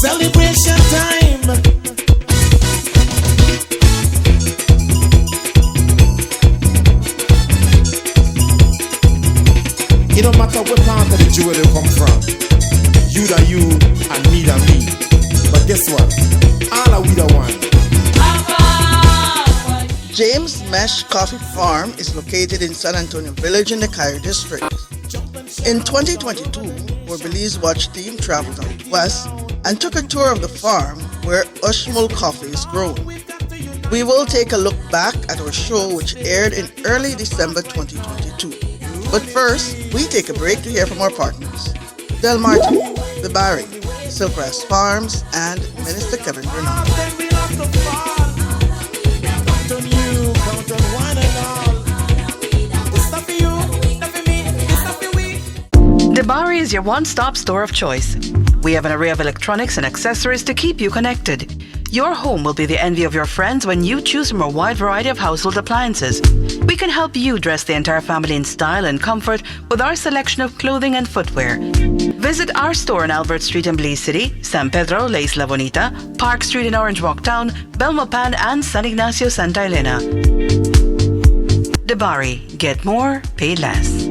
Celebration time. It don't matter what part of the jewel they come from. You da you and me da me. But guess what? All are we the one. James Mesh Coffee Farm is located in San Antonio Village in the Cayo district. In 2022, our Belize Watch team traveled out west and took a tour of the farm where Oxmul Coffee is grown. We will take a look back at our show which aired in early December 2022. But first, we take a break to hear from our partners, Del Martin, The Barry, Silkgrass Farms, and Minister Kevin Bernard. Debari is your one-stop store of choice. We have an array of electronics and accessories to keep you connected. Your home will be the envy of your friends when you choose from a wide variety of household appliances. We can help you dress the entire family in style and comfort with our selection of clothing and footwear. Visit our store on Albert Street in Belize City, San Pedro, La Isla Bonita, Park Street in Orange Walk Town, Belmopan, and San Ignacio, Santa Elena. Debari, get more, pay less.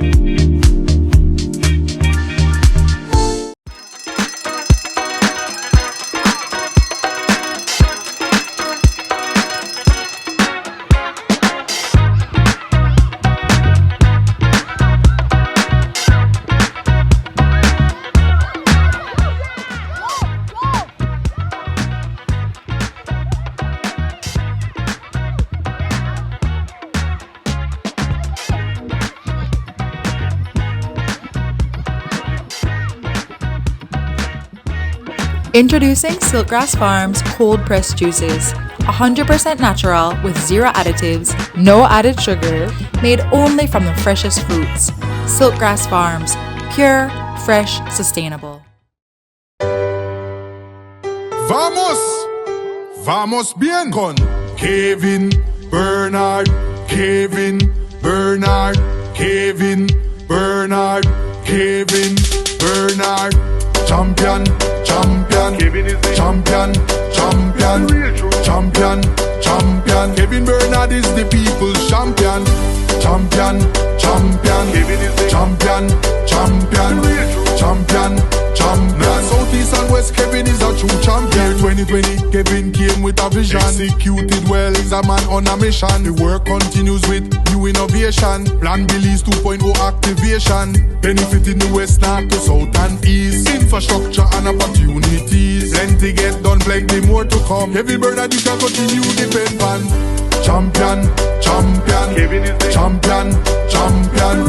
Introducing Silkgrass Farms cold pressed juices, 100% natural with zero additives, no added sugar, made only from the freshest fruits. Silkgrass Farms, pure, fresh, sustainable. Vamos, vamos bien con Kevin Bernard, Kevin Bernard, Kevin Bernard, Kevin Bernard, champion. Champion, Kevin is the champion, champion, champion, champion. Kevin Bernard is the people's champion, champion, champion. Kevin is the champion, champion, champion, champion. Southeast and West, Kevin is a true champion. 2020, Kevin came with a vision. Executed well, he's a man on a mission. The work continues with new innovation. Plan Belize 2.0 activation. Benefiting the West, North to South and East. Infrastructure and opportunities. Plenty get done, plenty more to come. Kevin Bernard, you can continue depend on. Champion, champion. Kevin is the champion, champion,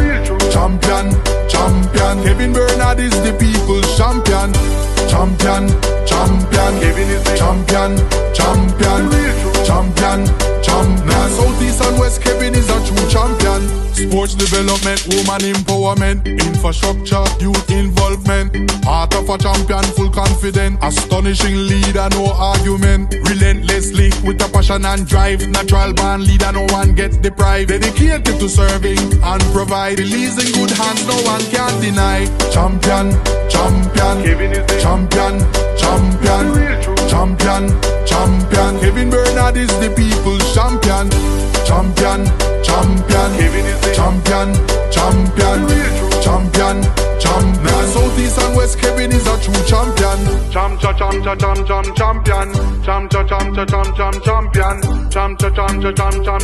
champion, champion. Kevin Bernard is the people's champion, champion, champion. Kevin is the champion, champion, champion, champion. Southeast and West, Kevin is a true champion. Sports development, woman empowerment, infrastructure, youth involvement. Part of a champion, full confident. Astonishing leader, no argument. Relentlessly with a passion and drive. Natural born leader, no one gets deprived. Dedicated to serving and provide. Belize in good hands, no one can deny. Champion, champion. Kevin is the champion, champion, champion, champion. Kevin Bernard is the people's champion, champion, champion. Kevin is the champion, champion, champion, champion. Southeast and West, Kevin is a true champion. Champion, champion, champion, champion, champion,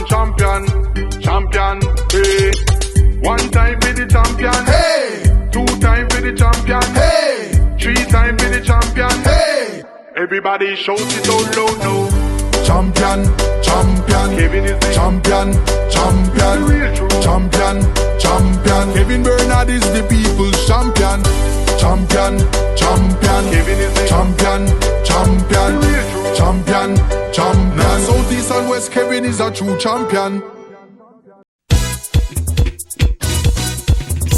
champion, champion. Hey, one time for the champion. Hey, 2 times for the champion. Hey, 3 times for the champion. Hey, everybody shout it out loud now. Champion, champion, Kevin is the champion, champion, champion, champion. Kevin Bernard is the people's champion, champion, champion. Kevin is the champion, champion, champion, champion. Southeast and West, Kevin is a true champion.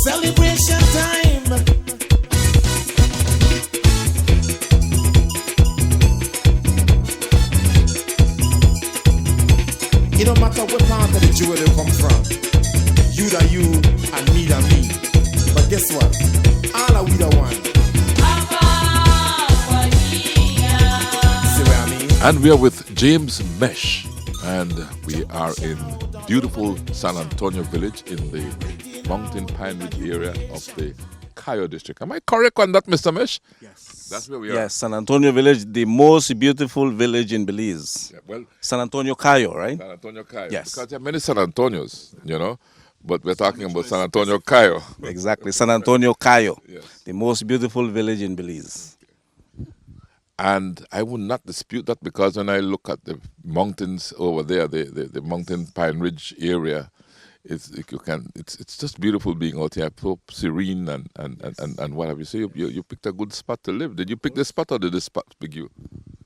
Celebration time. It don't matter what part of the jewel they come from. You da you and me da me. But guess what? All are we the one. And we are with James Mesh, and we are in beautiful San Antonio Village in the Mountain Pine Ridge area of the Cayo district. Am I correct on that, Mr. Mesh? Yes. That's where we are. Yes, San Antonio Village, the most beautiful village in Belize. Yeah, well, San Antonio Cayo, right? San Antonio Cayo. Yes. Because there are many San Antonios, you know, but we're talking about San Antonio Cayo. Exactly, San Antonio Cayo, Yes. the most beautiful village in Belize. And I would not dispute that, because when I look at the mountains over there, the Mountain Pine Ridge area, it's just beautiful being out here, so serene and what have you. So you picked a good spot to live. Did you pick this spot, or did this spot pick you?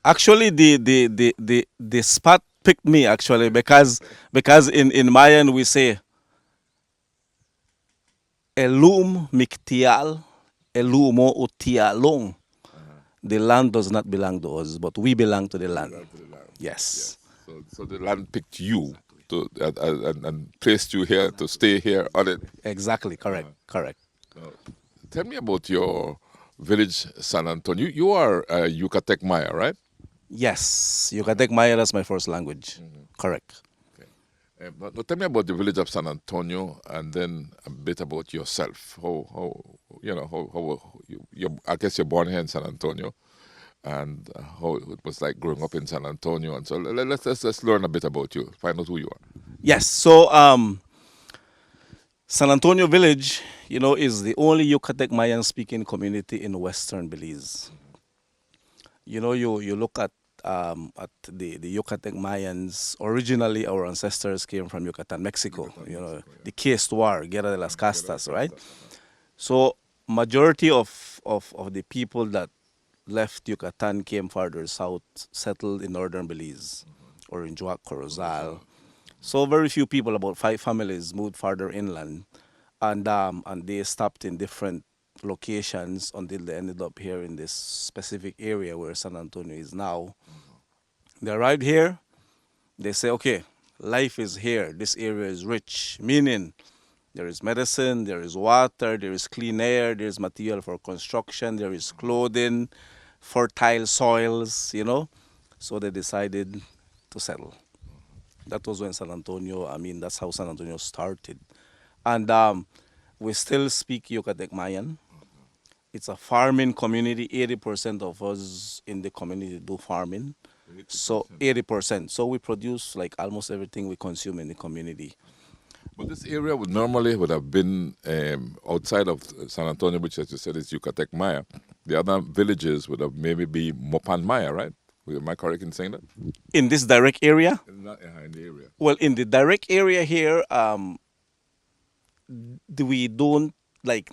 Actually, the spot picked me, actually, because in Mayan we say Elum Miktial Elumo Utialong. The land does not belong to us, but we belong to the land. Yes. So the land picked you to and placed you here to stay here on it. Exactly, correct. Tell me about your village, San Antonio. You are Yucatec Maya, right? Yes, Yucatec Maya, that's my first language. Correct. Okay. But tell me about the village of San Antonio, and then a bit about yourself. How I guess you're born here in San Antonio, and how it was like growing up in San Antonio. And so let's learn a bit about you. Find out who you are. Yes. So San Antonio Village, is the only Yucatec Mayan speaking community in Western Belize. You look at the Yucatec Mayans. Originally, our ancestors came from Yucatan, Mexico. The Quechua, Guerra de las Castas, right? So majority of the people that left Yucatan came farther south, settled in northern Belize, or in Juac, Corozal. So very few people, about 5 families, moved farther inland, and they stopped in different locations until they ended up here in this specific area where San Antonio is now. They arrived here, they say, okay, life is here, this area is rich, meaning there is medicine, there is water, there is clean air, there is material for construction, there is clothing, fertile soils, So they decided to settle. That was when that's how San Antonio started. And we still speak Yucatec Mayan. It's a farming community. 80% of us in the community do farming. 80%. So 80%. So we produce like almost everything we consume in the community. But this area would have been outside of San Antonio, which, as you said, is Yucatec Maya. The other villages would have maybe be Mopan Maya, right? Am I correct in saying that? In this direct area? In the area. Well, in the direct area here, we don't,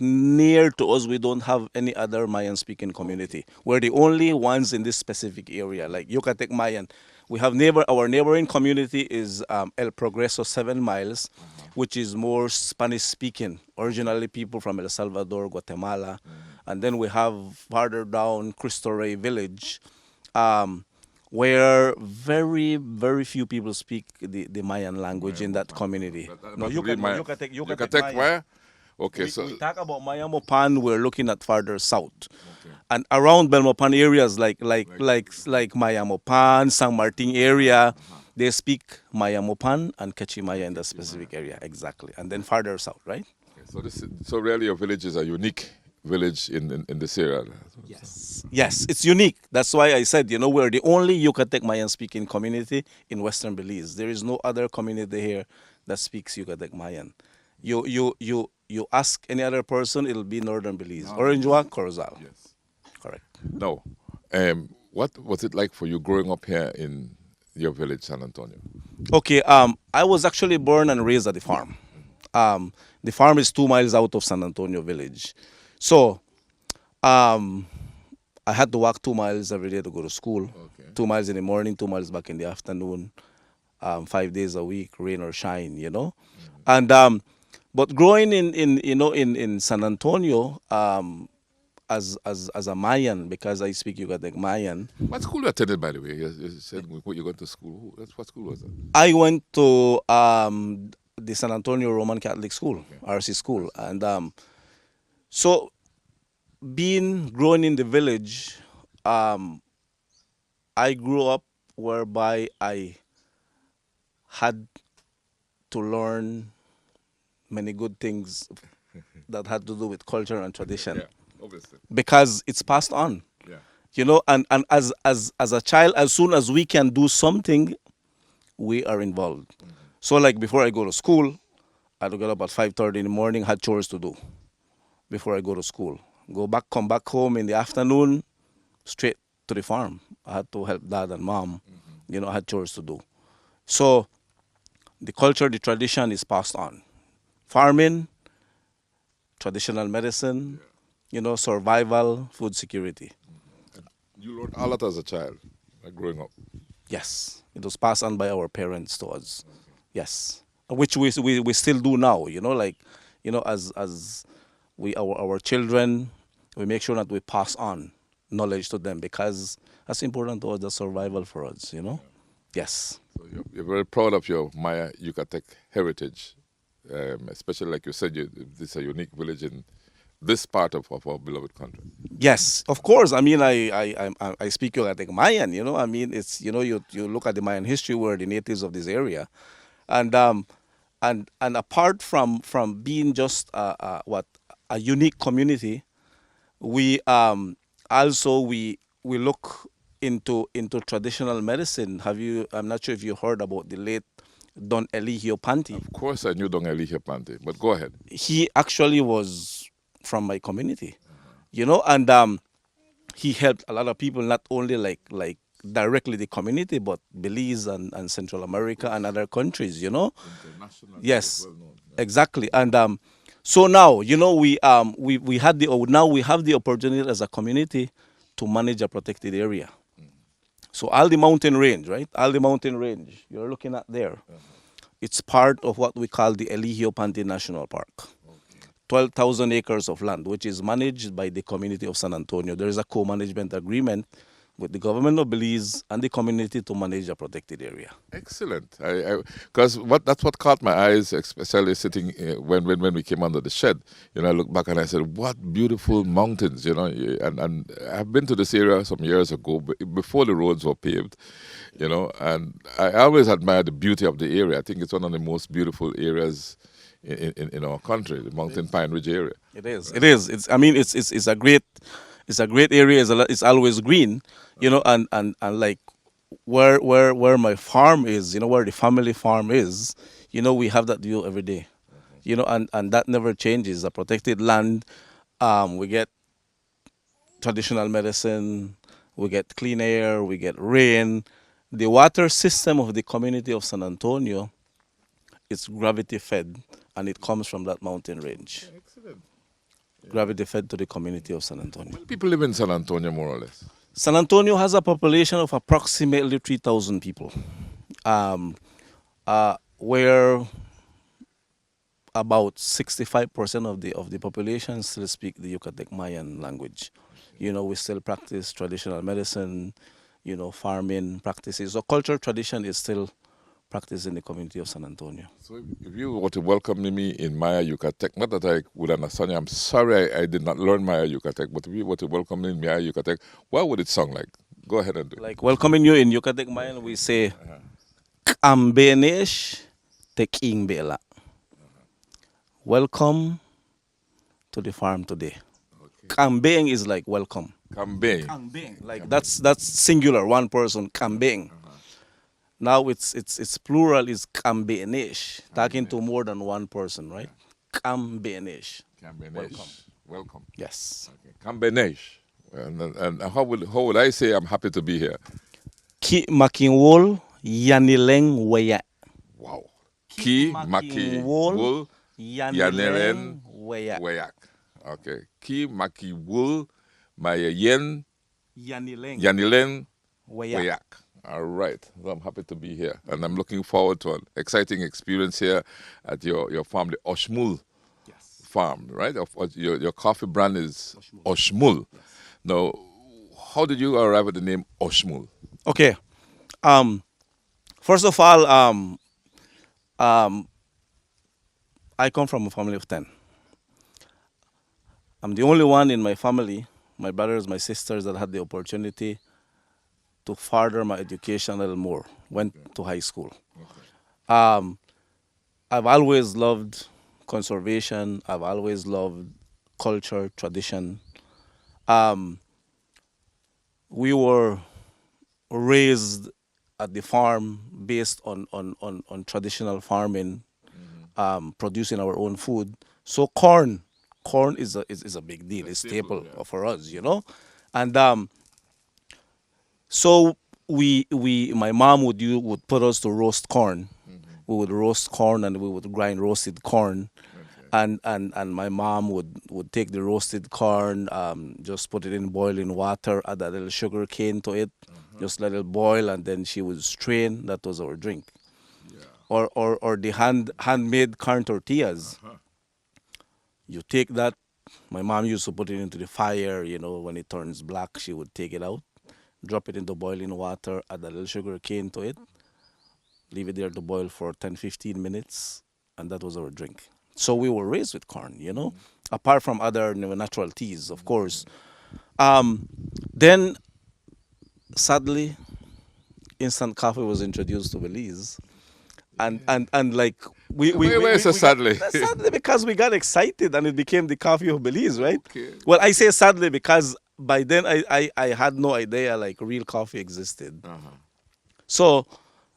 near to us, we don't have any other Mayan-speaking community. We're the only ones in this specific area, like Yucatec Mayan. We have our neighboring community is El Progreso, 7 miles, which is more Spanish-speaking. Originally, people from El Salvador, Guatemala. And then we have farther down Cristo Rey village, where very, very few people speak the Mayan language in that community. Yucatec Maya? Okay, we talk about Maya Mopan, we're looking at farther south. Okay. And around Belmopan areas like Maya Mopan, San Martin area, they speak Maya Mopan and Quechua Maya in that specific area, exactly. And then farther south, right? Okay, so really your village is a unique village in this area. Yes, it's unique. That's why I said, we're the only Yucatec Mayan speaking community in Western Belize. There is no other community here that speaks Yucatec Mayan. You ask any other person, it'll be Northern Belize. Orange Juac, Corozal. Yes. Correct. No. What was it like for you growing up here in your village, San Antonio? Okay, I was actually born and raised at the farm. The farm is 2 miles out of San Antonio village. So, I had to walk 2 miles every day to go to school. Okay. 2 miles in the morning, 2 miles back in the afternoon, 5 days a week, rain or shine, And but growing in San Antonio, as a Mayan, because I speak Yucatec Mayan. What school you attended, by the way? You said you went to school. What school was that? I went to the San Antonio Roman Catholic School, okay. RC School, and so growing in the village, I grew up whereby I had to learn many good things that had to do with culture and tradition. Yeah, obviously. Because it's passed on. Yeah. And as a child, as soon as we can do something, we are involved. So like before I go to school, I had to get up at 5:30 in the morning, had chores to do before I go to school. Come back home in the afternoon, straight to the farm. I had to help dad and mom. I had chores to do. So the culture, the tradition is passed on. Farming, traditional medicine, survival, food security. You learned a lot as a child, like growing up. Yes, it was passed on by our parents to us. Yes, which we still do now. As we our children, we make sure that we pass on knowledge to them because that's important to us. The survival for us. Yes. So you're very proud of your Maya Yucatec heritage, especially like you said, this is a unique village in this part of our beloved country. Yes, of course. I mean, I speak Yucatec Mayan. It's you look at the Mayan history, we're the natives of this area, and apart from being just a unique community, we also we look into traditional medicine. I'm not sure if you heard about the late Don Eligio Panti. Of course, I knew Don Eligio Panti, but go ahead. He actually was from my community, and he helped a lot of people, not only like directly the community, but Belize and Central America and other countries, International. Yes, Well known, yeah. exactly. And so now, we have the opportunity as a community to manage a protected area. So Aldi Mountain Range, right? Aldi Mountain Range, you're looking at there. It's part of what we call the Eligio Panti National Park. 12,000 acres of land, which is managed by the community of San Antonio. There is a co-management agreement with the government of Belize and the community to manage a protected area. Excellent. Because that's what caught my eyes, especially sitting when we came under the shed. I looked back and I said, "What beautiful mountains!" And I've been to this area some years ago, before the roads were paved. And I always admire the beauty of the area. I think it's one of the most beautiful areas in our country, the Mountain Pine Ridge area. It is. It is. It's a great area. It's always green, and like where my farm is, where the family farm is, we have that view every day, and that never changes. A protected land, we get traditional medicine, we get clean air, we get rain. The water system of the community of San Antonio, it's gravity fed, and it comes from that mountain range. Excellent. Gravity fed to the community of San Antonio. People live in San Antonio, more or less. San Antonio has a population of approximately 3,000 people, where about 65% of the population still speak the Yucatec Mayan language. We still practice traditional medicine, farming practices. So cultural tradition is still practiced in the community of San Antonio. So if you were to welcome me in Maya Yucatec, not that I would understand you, I'm sorry I did not learn Maya Yucatec, but if you were to welcome me in Maya Yucatec, what would it sound like? Go ahead and do it. Like welcoming you in Yucatec Mayan, we say, Kambenesh Teking Bela. Welcome to the farm today. Kambeng is like welcome. Kambeng. Like that's singular, one person, Kambeng. Now it's plural is Kambenesh, talking to more than one person, right? Kambenesh. Welcome. Yes. Okay. Kambenesh. And how would I say I'm happy to be here? Ki makinwol yanileng weya. Wow. Ki makiwul yanelen weya. weyak. Okay. Ki makiwul mayayen Yanileng weyak. weya. All right. Well, I'm happy to be here. And I'm looking forward to an exciting experience here at your farm, the Oxmul farm, right? Your coffee brand is Oxmul. Yes. Now, how did you arrive at the name Oxmul? Okay. First of all, I come from a family of 10. I'm the only one in my family, my brothers, my sisters, that had the opportunity to further my education a little more. Went to high school. I've always loved conservation. I've always loved culture, tradition. We were raised at the farm based on traditional farming, producing our own food. So corn is a big deal. It's staple for us, and so my mom would put us to roast corn. We would roast corn and we would grind roasted corn. And my mom would take the roasted corn, just put it in boiling water, add a little sugar cane to it, just let it boil, and then she would strain. That was our drink. Or the handmade corn tortillas. You take that. My mom used to put it into the fire. When it turns black, she would take it out, drop it into boiling water, add a little sugar cane to it, leave it there to boil for 10-15 minutes, and that was our drink. So we were raised with corn, apart from other natural teas, of course. Then, sadly, instant coffee was introduced to Belize. And like, Why so sadly? Sadly, because we got excited and it became the coffee of Belize, right? Okay. Well, I say sadly because by then I had no idea, like, real coffee existed. So,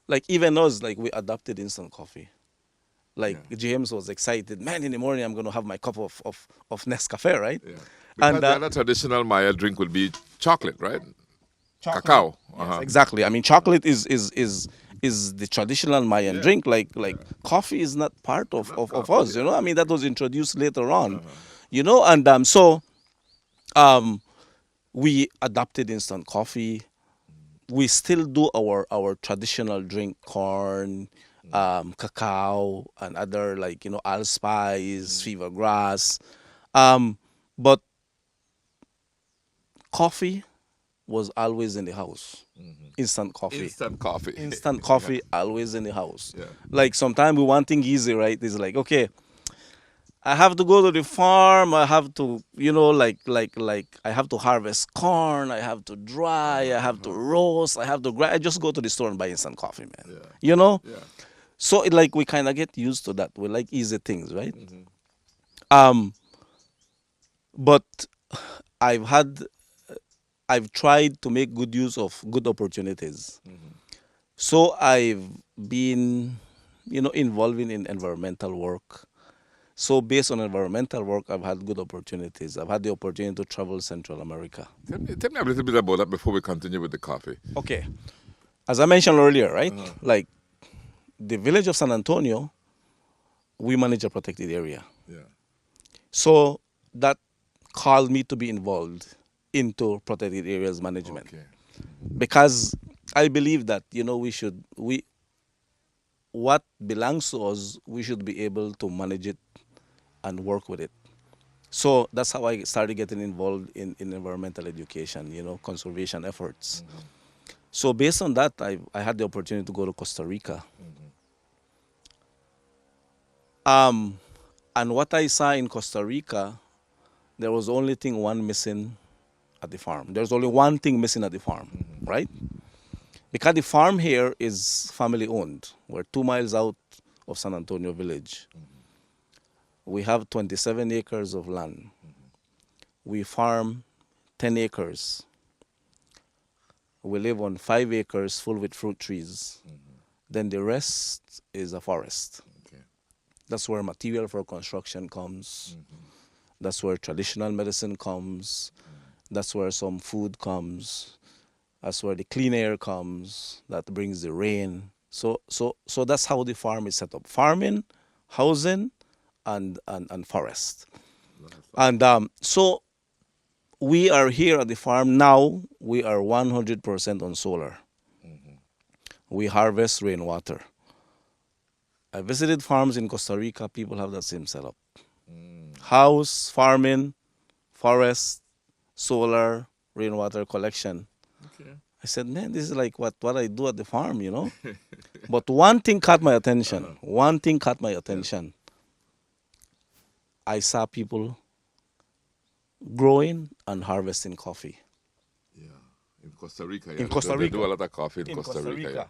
like, even us, like, we adopted instant coffee. Like, James was excited. Man, in the morning I'm going to have my cup of Nescafe, right? Yeah. Because the other traditional Maya drink would be chocolate, right? Cacao. Yes, exactly. I mean, chocolate is the traditional Mayan drink. Like coffee is not part of us, I mean, that was introduced later on, and so we adopted instant coffee. We still do our traditional drink, corn, cacao, and other, like, allspice, fever grass. But coffee was always in the house. Instant coffee. Instant coffee, always in the house. Yeah. Like, sometimes we want things easy, right? It's like, okay, I have to go to the farm. I have to, like I have to harvest corn. I have to dry. I have to roast. I have to grind. I just go to the store and buy instant coffee, man. Yeah. Yeah. So we kind of get used to that. We like easy things, right? But I've tried to make good use of good opportunities. So I've been, involving in environmental work. So based on environmental work, I've had good opportunities. I've had the opportunity to travel Central America. Tell me a little bit about that before we continue with the coffee. Okay. As I mentioned earlier, right? Like, the village of San Antonio, we manage a protected area. Yeah. So that called me to be involved into protected areas management. Okay. Because I believe that, what belongs to us, we should be able to manage it and work with it. So that's how I started getting involved in environmental education, conservation efforts. So based on that, I had the opportunity to go to Costa Rica. And what I saw in Costa Rica, there was only one missing at the farm. There's only one thing missing at the farm, right? Because the farm here is family owned. We're 2 miles out of San Antonio village. We have 27 acres of land. We farm 10 acres. We live on 5 acres full with fruit trees. Then the rest is a forest. Okay. That's where material for construction comes. That's where traditional medicine comes. That's where some food comes. That's where the clean air comes. That brings the rain. So that's how the farm is set up: farming, housing, and forest. And so we are here at the farm now. We are 100% on solar. We harvest rainwater. I visited farms in Costa Rica. People have that same setup: house, farming, forest, solar, rainwater collection. Okay. I said, man, this is like what I do at the farm, But one thing caught my attention. I saw people growing and harvesting coffee. Yeah, in Costa Rica, yeah. In Costa They Rica. do a lot of coffee in Costa Rica. Yeah.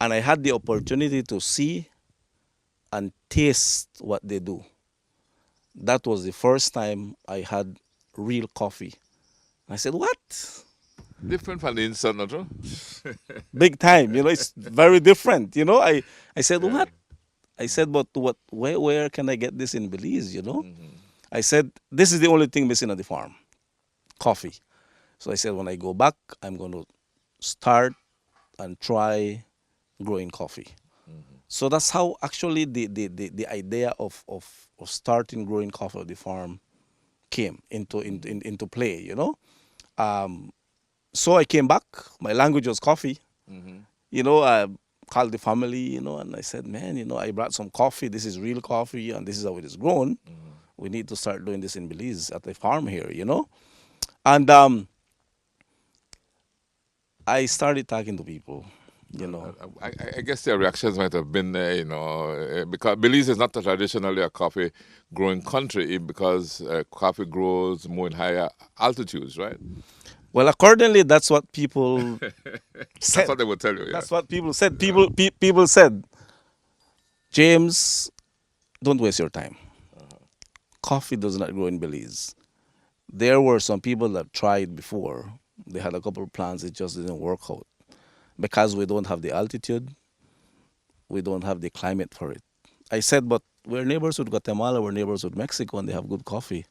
And I had the opportunity to see and taste what they do. That was the first time I had real coffee. I said, what? Different from the instant, not true? Big time, it's very different. I said, what? I said, but where can I get this in Belize, I said, this is the only thing missing at the farm, coffee. So I said, when I go back, I'm going to start and try growing coffee. So that's how actually the idea of starting growing coffee at the farm came into play, So I came back. My language was coffee. I called the family, and I said, man, I brought some coffee. This is real coffee, and this is how it is grown. We need to start doing this in Belize at the farm here, And I started talking to people. I guess their reactions might have been there, because Belize is not traditionally a coffee growing country because coffee grows more in higher altitudes, right? Well, accordingly, that's what people said. That's what they would tell you. Yeah. That's what people said. People said, James, don't waste your time. Coffee does not grow in Belize. There were some people that tried before. They had a couple of plans. It just didn't work out. Because we don't have the altitude, we don't have the climate for it. I said, but we're neighbors with Guatemala, we're neighbors with Mexico, and they have good coffee.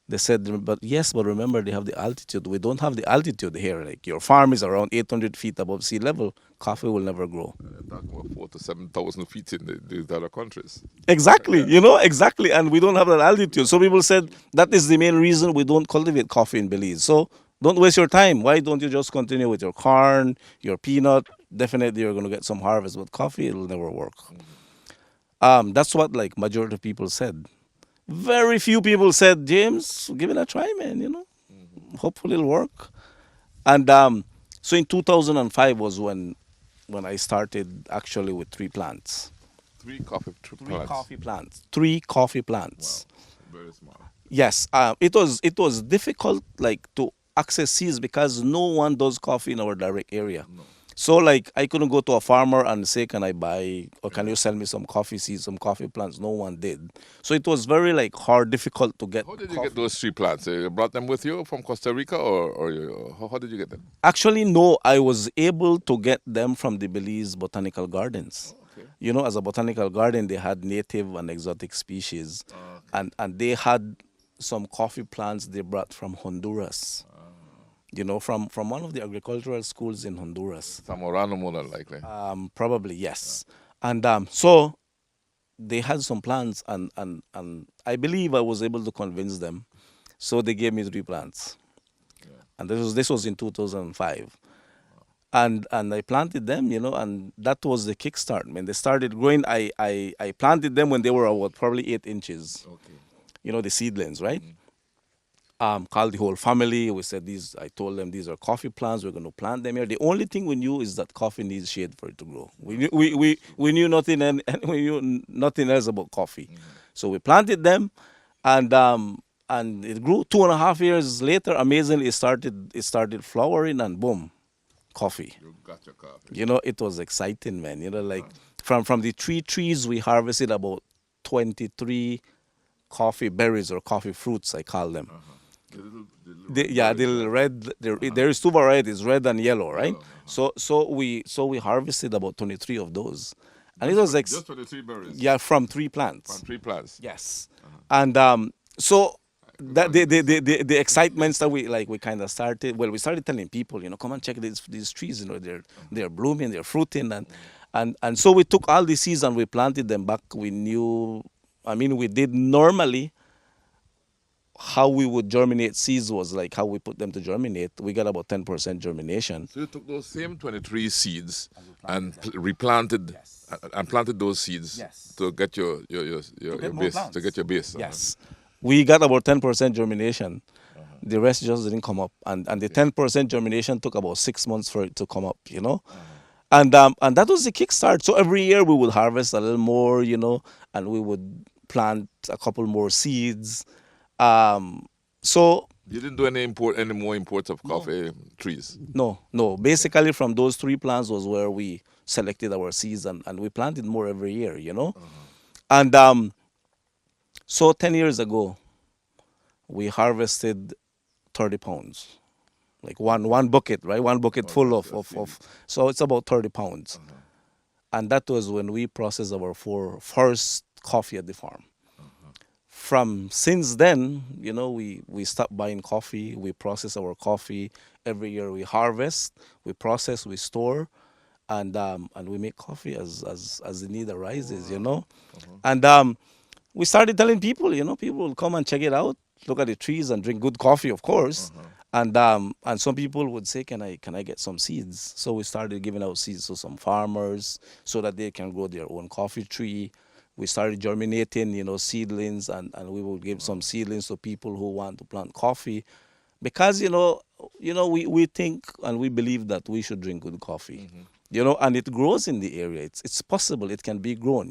They said, but remember, they have the altitude. We don't have the altitude here. Like, your farm is around 800 feet above sea level. Coffee will never grow. They're talking about 4,000 to 7,000 feet in these other countries. Exactly, exactly. And we don't have that altitude. So people said, that is the main reason we don't cultivate coffee in Belize. So don't waste your time. Why don't you just continue with your corn, your peanut? Definitely you're going to get some harvest. But coffee, it'll never work. That's what majority of people said. Very few people said, James, give it a try, man, Hopefully it'll work. And so in 2005 was when I started actually with 3 plants. Three coffee plants. 3 coffee plants. Wow, very small. Yes, it was difficult to access seeds because no one does coffee in our direct area. No. So I couldn't go to a farmer and say, can I buy or can you sell me some coffee seeds, some coffee plants? No one did. So it was very difficult to get. How did you get those 3 plants? You brought them with you from Costa Rica or how did you get them? Actually, no, I was able to get them from the Belize Botanical Gardens. Oh, okay. As a botanical garden, they had native and exotic species. Oh, okay. And they had some coffee plants they brought from Honduras. From one of the agricultural schools in Honduras. Zamorano, more than likely. Probably, yes. And so they had some plants, and I believe I was able to convince them. So they gave me 3 plants. Yeah. And this was in 2005. And I planted them, and that was the kickstart. When they started growing, I planted them when they were about probably 8 inches. Okay. The seedlings, right? Mm-hmm. Called the whole family. We said I told them these are coffee plants. We're going to plant them here. The only thing we knew is that coffee needs shade for it to grow. We knew nothing and we knew nothing else about coffee. Mm-hmm. So we planted them, and it grew. 2.5 years later, amazingly, it started flowering, and boom, coffee. You got your coffee. It was exciting, man. From the 3 trees, we harvested about 23 coffee berries or coffee fruits, I call them. The little red. There is 2 varieties, red and yellow, right? So we harvested about 23 of those, and it was just 23 berries. Yeah, from 3 plants. From 3 plants. Yes, and so that the excitements that we kind of started. Well, we started telling people, come and check these trees. They're blooming, they're fruiting, and so we took all the seeds and we planted them back. We did normally. How we would germinate seeds was how we put them to germinate. We got about 10% germination. So you took those same 23 seeds and replanted, yes, and planted those seeds, yes, to get your base, plants, to get your base. Yes, we got about 10% germination. The rest just didn't come up, and the 10% germination took about 6 months for it to come up. And that was the kickstart. So every year we would harvest a little more, and we would plant a couple more seeds. So You didn't do any more imports of coffee trees? No. Basically, from those 3 plants was where we selected our seeds, and we planted more every year, And so 10 years ago, we harvested 30 pounds, like one bucket, right? One bucket full of so it's about 30 pounds. And that was when we processed our first coffee at the farm. From since then, we stopped buying coffee. We process our coffee every year. We harvest, we process, we store, and we make coffee as the need arises. And we started telling people. People will come and check it out, look at the trees, and drink good coffee, of course. And some people would say, can I get some seeds? So we started giving out seeds to some farmers so that they can grow their own coffee tree. We started germinating, seedlings, and we will give some seedlings to people who want to plant coffee, because we think and we believe that we should drink good coffee, and it grows in the area. It's possible it can be grown.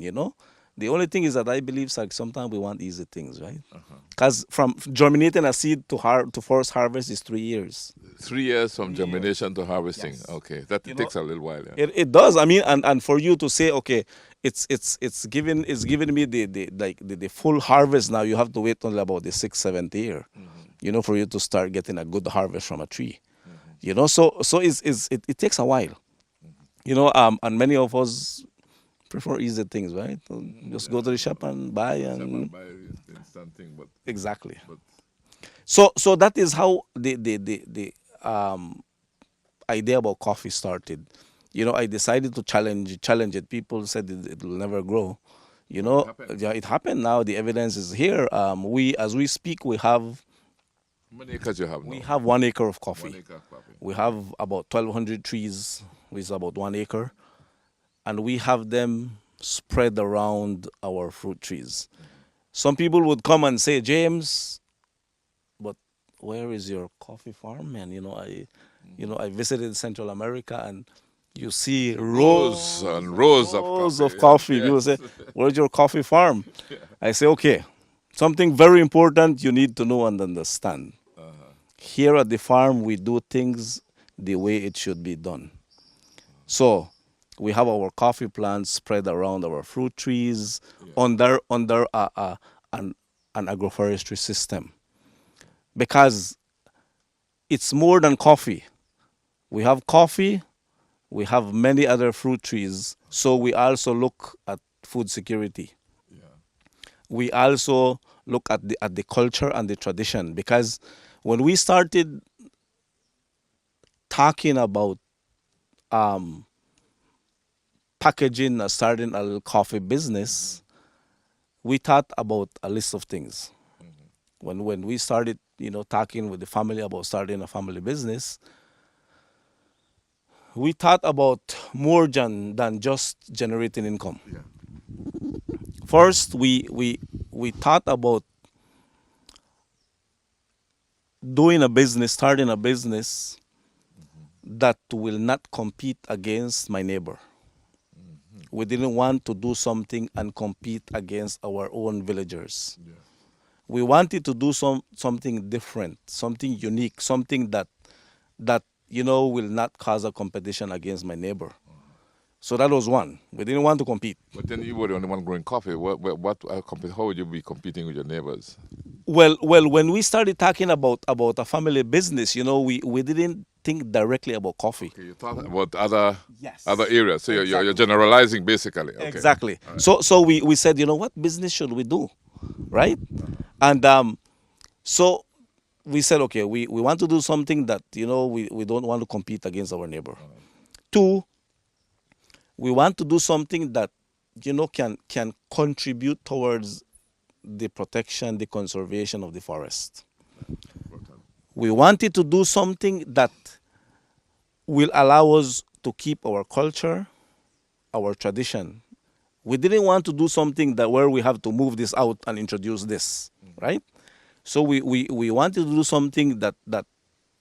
The only thing is that I believe sometimes we want easy things, right? Because from germinating a seed to first harvest is 3 years. 3 years from germination to harvesting. Yes. Okay, that takes a little while. Yeah. It does. I mean, and for you to say, okay, it's giving me the full harvest now. You have to wait until about the 6th, 7th year, for you to start getting a good harvest from a tree. So it takes a while. And many of us prefer easy things, right? Just go to the shop and buy Buy instant thing, but exactly. So that is how the idea about coffee started. I decided to challenge it. People said it will never grow. It happened now. The evidence is here. As we speak, we have. How many acres you have now? We have 1 acre of coffee. 1 acre of coffee. We have about 1,200 trees, which is about 1 acre. And we have them spread around our fruit trees. Some people would come and say, James, but where is your coffee farm, man? I visited Central America, and you see rows and rows of coffee. Yes. People say, where's your coffee farm? I say, okay, something very important you need to know and understand. Here at the farm, we do things the way it should be done. So we have our coffee plants spread around our fruit trees under an agroforestry system, because it's more than coffee. We have coffee, we have many other fruit trees, so we also look at food security. We also look at the culture and the tradition, because when we started talking about packaging, starting a little coffee business, we thought about a list of things. When we started, talking with the family about starting a family business, we thought about more than just generating income. First, we thought about starting a business that will not compete against my neighbor. We didn't want to do something and compete against our own villagers. We wanted to do something different, something unique, something that will not cause a competition against my neighbor. So that was one. We didn't want to compete. But then you were the only one growing coffee. How would you be competing with your neighbors? Well, when we started talking about a family business, we didn't think directly about coffee. Okay, you thought about other areas. So you're generalizing basically. Okay. Exactly. Right. So we said, what business should we do, right? And so we said, okay, we want to do something that we don't want to compete against our neighbor. Two, we want to do something that can contribute towards the protection, the conservation of the forest. We wanted to do something that will allow us to keep our culture, our tradition. We didn't want to do something where we have to move this out and introduce this, right? So we wanted to do something that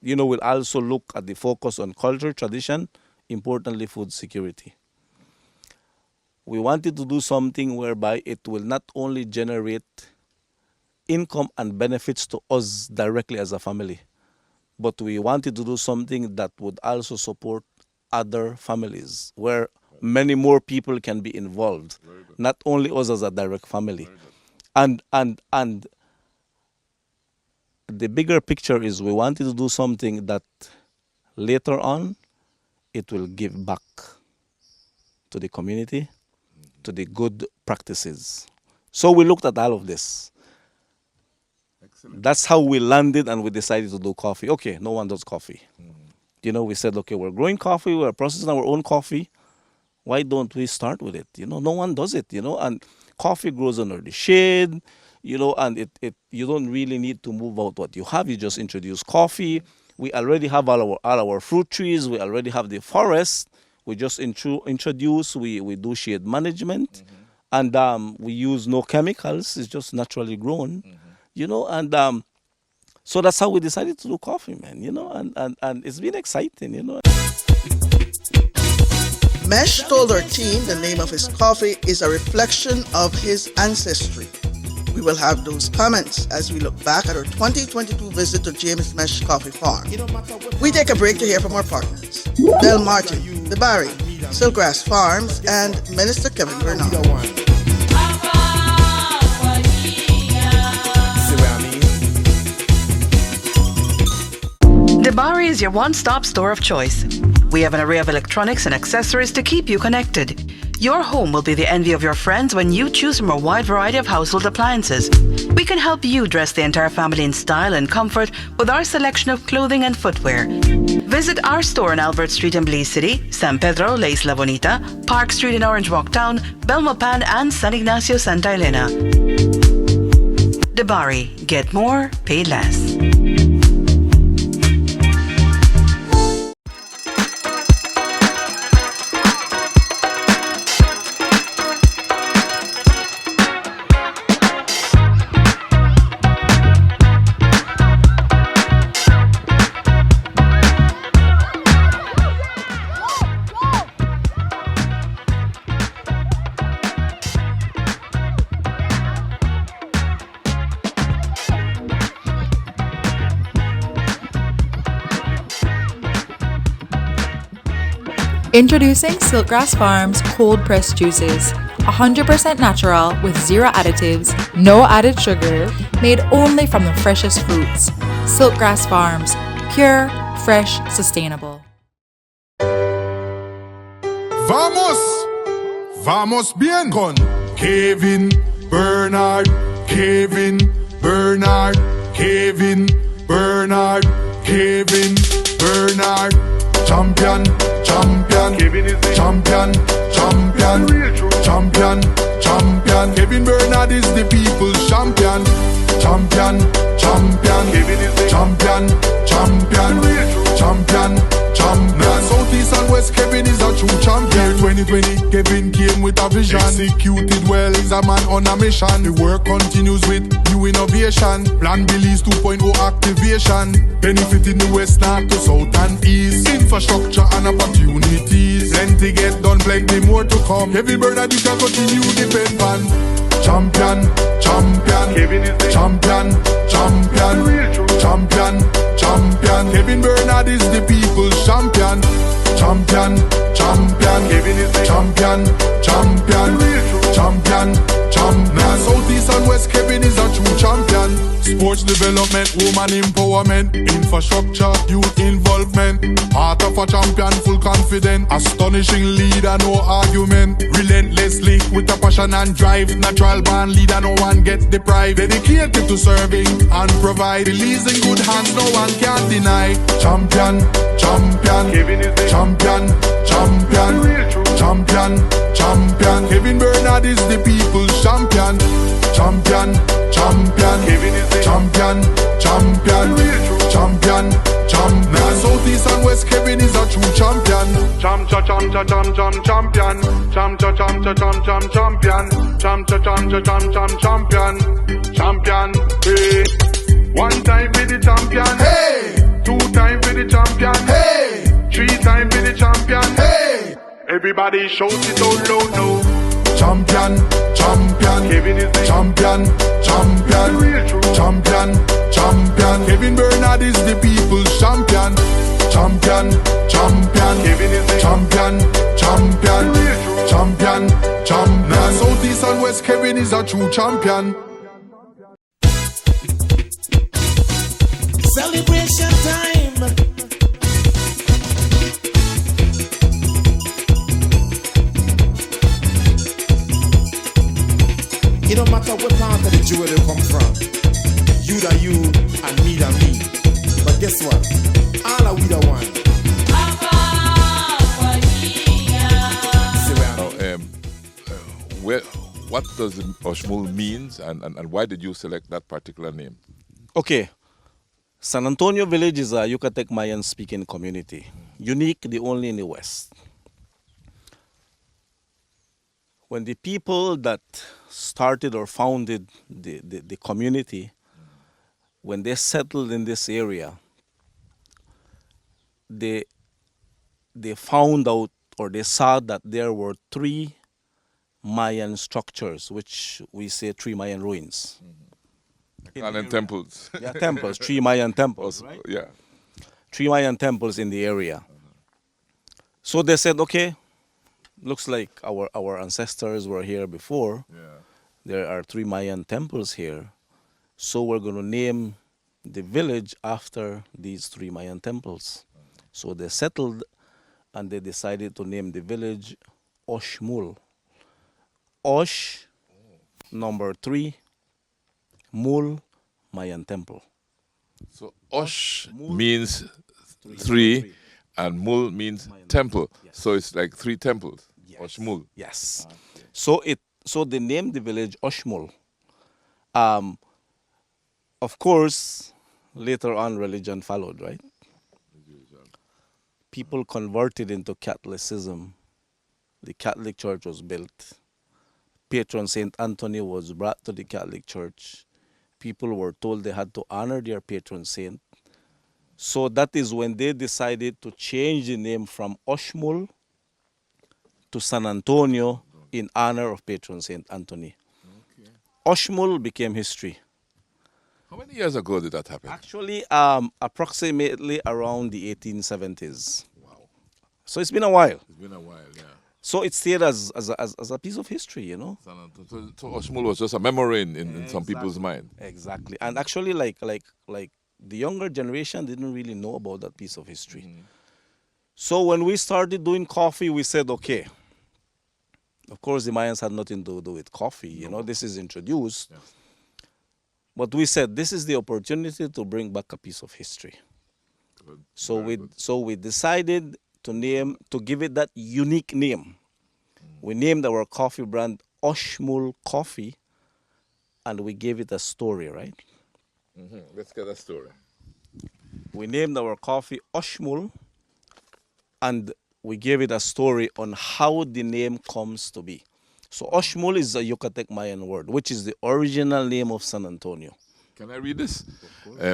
will also look at the focus on culture, tradition, importantly food security. We wanted to do something whereby it will not only generate income and benefits to us directly as a family. But we wanted to do something that would also support other families, where many more people can be involved, not only us as a direct family. And the bigger picture is we wanted to do something that later on it will give back to the community, to the good practices. So we looked at all of this. Excellent. That's how we landed, and we decided to do coffee. Okay, no one does coffee. We said, okay, we're growing coffee, we're processing our own coffee. Why don't we start with it? No one does it, and coffee grows under the shade, and it you don't really need to move out what you have. You just introduce coffee. We already have all our fruit trees. We already have the forest. We just introduce, we do shade management, and we use no chemicals. It's just naturally grown, and so that's how we decided to do coffee, man, and it's been exciting, Mesh told our team the name of his coffee is a reflection of his ancestry. We will have those comments as we look back at our 2022 visit to James Mesh Coffee Farm. We take a break to hear from our partners, Del Martin, The Barry, Silkgrass Farms, and Minister Kevin Bernard. Debari is your one-stop store of choice. We have an array of electronics and accessories to keep you connected. Your home will be the envy of your friends when you choose from a wide variety of household appliances. We can help you dress the entire family in style and comfort with our selection of clothing and footwear. Visit our store on Albert Street in Belize City, San Pedro, La Isla Bonita, Park Street in Orange Walk Town, Belmopan, and San Ignacio, Santa Elena. Debari, get more, pay less. Introducing Silkgrass Farms cold pressed juices, 100% natural with zero additives, no added sugar, made only from the freshest fruits. Silkgrass Farms, pure, fresh, sustainable. Vamos bien con Kevin Bernard, Kevin Bernard, Kevin Bernard, Kevin Bernard, champion, champion, Kevin is the champion, champion, champion, champion. Kevin Bernard is the people's champion, champion, champion, Kevin is the champion, champion, champion, champion. Southeast and West, Kevin is a true champion. 2020, Kevin came with a vision, executed well, he's a man on a mission. The work continues with new innovation, Plan Belize 2.0 activation, benefiting the West, North to South and East. Infrastructure and opportunities, plenty get done, plenty more to come. Kevin Bernard, you can continue depend on. Champion, champion, Kevin is the champion, champion, champion, champion. Kevin Bernard is the people's champion, champion, champion. Kevin is the champion, champion, champion, champion. Southeast and West, Kevin is a true champion. Sports development, woman empowerment, infrastructure, youth involvement. Heart of a champion, full confident, astonishing leader, no argument. Relentlessly with a passion and drive, natural born leader, no one gets deprived. Dedicated to serving and provide, Belize in good hands, no one can deny. Champion, champion, Kevin is the champion, champion, champion, champion. Kevin Bernard is the people's champion, champion, champion. Kevin is the champion, champion, champion, champion. Southeast and West, Kevin is a true champion. Champion, champion, champion, champion, champion, champion, champion. Hey, one time for the champion, hey. Two time for the champion, hey. Three time for the champion, hey. Everybody shout it out loud now. champion, champion, champion, champion, champion, champion. Kevin Bernard is the people's champion, champion, champion, champion, champion, champion, champion. South, East and West, Kevin is a true champion. Celebration time. It don't matter what part of the jewel they come from. You da you and me da me. But guess what? All are we the one. What does Oxmul means, and why did you select that particular name? Okay. San Antonio Village is a Yucatec Mayan speaking community. Unique, the only in the West. When the people that started or founded the community, when they settled in this area, they found out, or they saw that there were 3 Mayan structures, which we say 3 Mayan ruins. And temples. Yeah, temples, 3 Mayan temples, right? Yeah. 3 Mayan temples in the area. So they said, okay, looks like our ancestors were here before. Yeah. There are 3 Mayan temples here. So we're going to name the village after these 3 Mayan temples. So they settled and they decided to name the village Oxmul. Osh, number 3, Mul, Mayan temple. So Osh means 3 and Mul means temple. Yes. So it's like 3 temples. Yes. Oxmul. Yes. So they named the village Oxmul. Of course, later on religion followed, right? People converted into Catholicism. The Catholic Church was built. Patron Saint Anthony was brought to the Catholic Church. People were told they had to honor their patron saint. So that is when they decided to change the name from Oxmul to San Antonio in honor of patron Saint Anthony. Okay. Oxmul became history. How many years ago did that happen? Actually, approximately around the 1870s. Wow. So it's been a while. It's been a while, yeah. So it's stayed as a piece of history, you know. So Oxmul was just a memory in some people's mind. Exactly. And actually, like the younger generation didn't really know about that piece of history. Mm-hmm. So when we started doing coffee, we said, okay, of course the Mayans had nothing to do with coffee, you know, this is introduced. Yeah. But we said, this is the opportunity to bring back a piece of history. Good. So we decided to give it that unique name. We named our coffee brand Oxmul Coffee, and we gave it a story, right? Mm-hmm. Let's get a story. We named our coffee Oxmul, and we gave it a story on how the name comes to be. So Oxmul is a Yucatec Mayan word, which is the original name of San Antonio. Can I read this?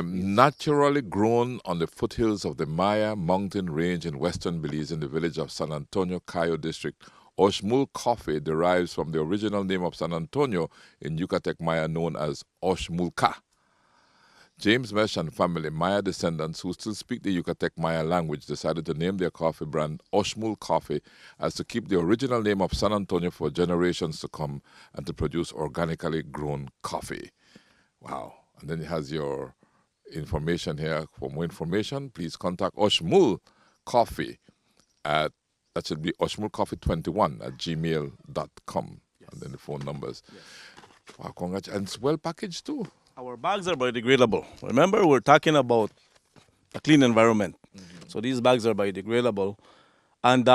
Naturally grown on the foothills of the Maya mountain range in western Belize in the village of San Antonio, Cayo district, Oxmul Coffee derives from the original name of San Antonio in Yucatec Maya known as Oxmulca. James Mesh and family, Maya descendants who still speak the Yucatec Maya language, decided to name their coffee brand Oxmul Coffee as to keep the original name of San Antonio for generations to come and to produce organically grown coffee. Wow. And then it has your information here. For more information, please contact Oxmul Coffee at, that should be oxmulcoffee21 at gmail.com. Yes. And then the phone numbers. Yes. Wow, congrats. And it's well packaged too. Our bags are biodegradable. Remember, we're talking about a clean environment. Mm-hmm. So these bags are biodegradable. And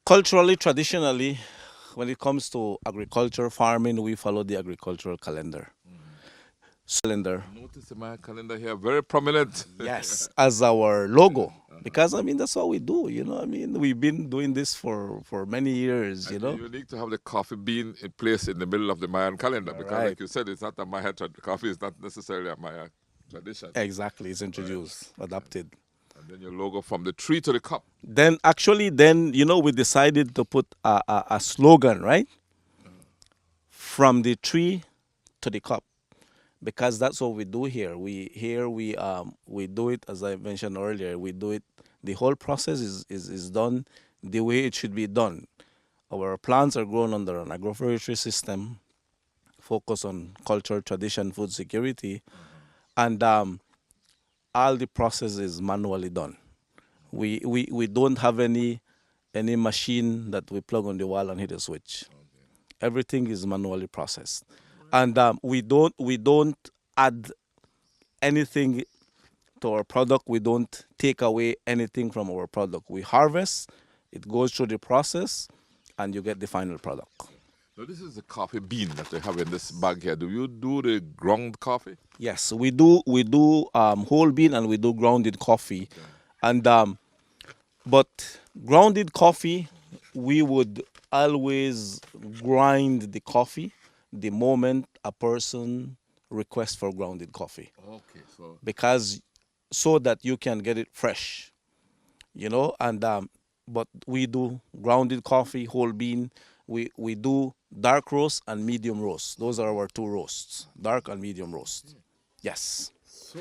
culturally, traditionally, when it comes to agriculture, farming, we follow the agricultural calendar. Calendar. Notice the Maya calendar here, very prominent. Yes, as our logo. Because, I mean, that's what we do, you know. I mean, we've been doing this for many years, you know. You need to have the coffee bean in place in the middle of the Mayan calendar because, like you said, it's not a Maya coffee is not necessarily a Maya tradition. Exactly, it's introduced, adapted. And then your logo from the tree to the cup. Then we decided to put a slogan, right? From the tree to the cup, because that's what we do here. We do it, as I mentioned earlier. We do it. The whole process is done the way it should be done. Our plants are grown under an agroforestry system, focus on culture, tradition, food security, and all the process is manually done. We don't have any machine that we plug on the wall and hit a switch. Everything is manually processed, and we don't add anything to our product. We don't take away anything from our product. We harvest, it goes through the process, and you get the final product. So this is the coffee bean that they have in this bag here. Do you do the ground coffee? Yes, we do. We do whole bean and we do grounded coffee, and but grounded coffee, we would always grind the coffee the moment a person requests for grounded coffee. Okay, so Because so that you can get it fresh, and but we do grounded coffee, whole bean. We do dark roast and medium roast. Those are our two roasts, dark and medium roast. Yes. so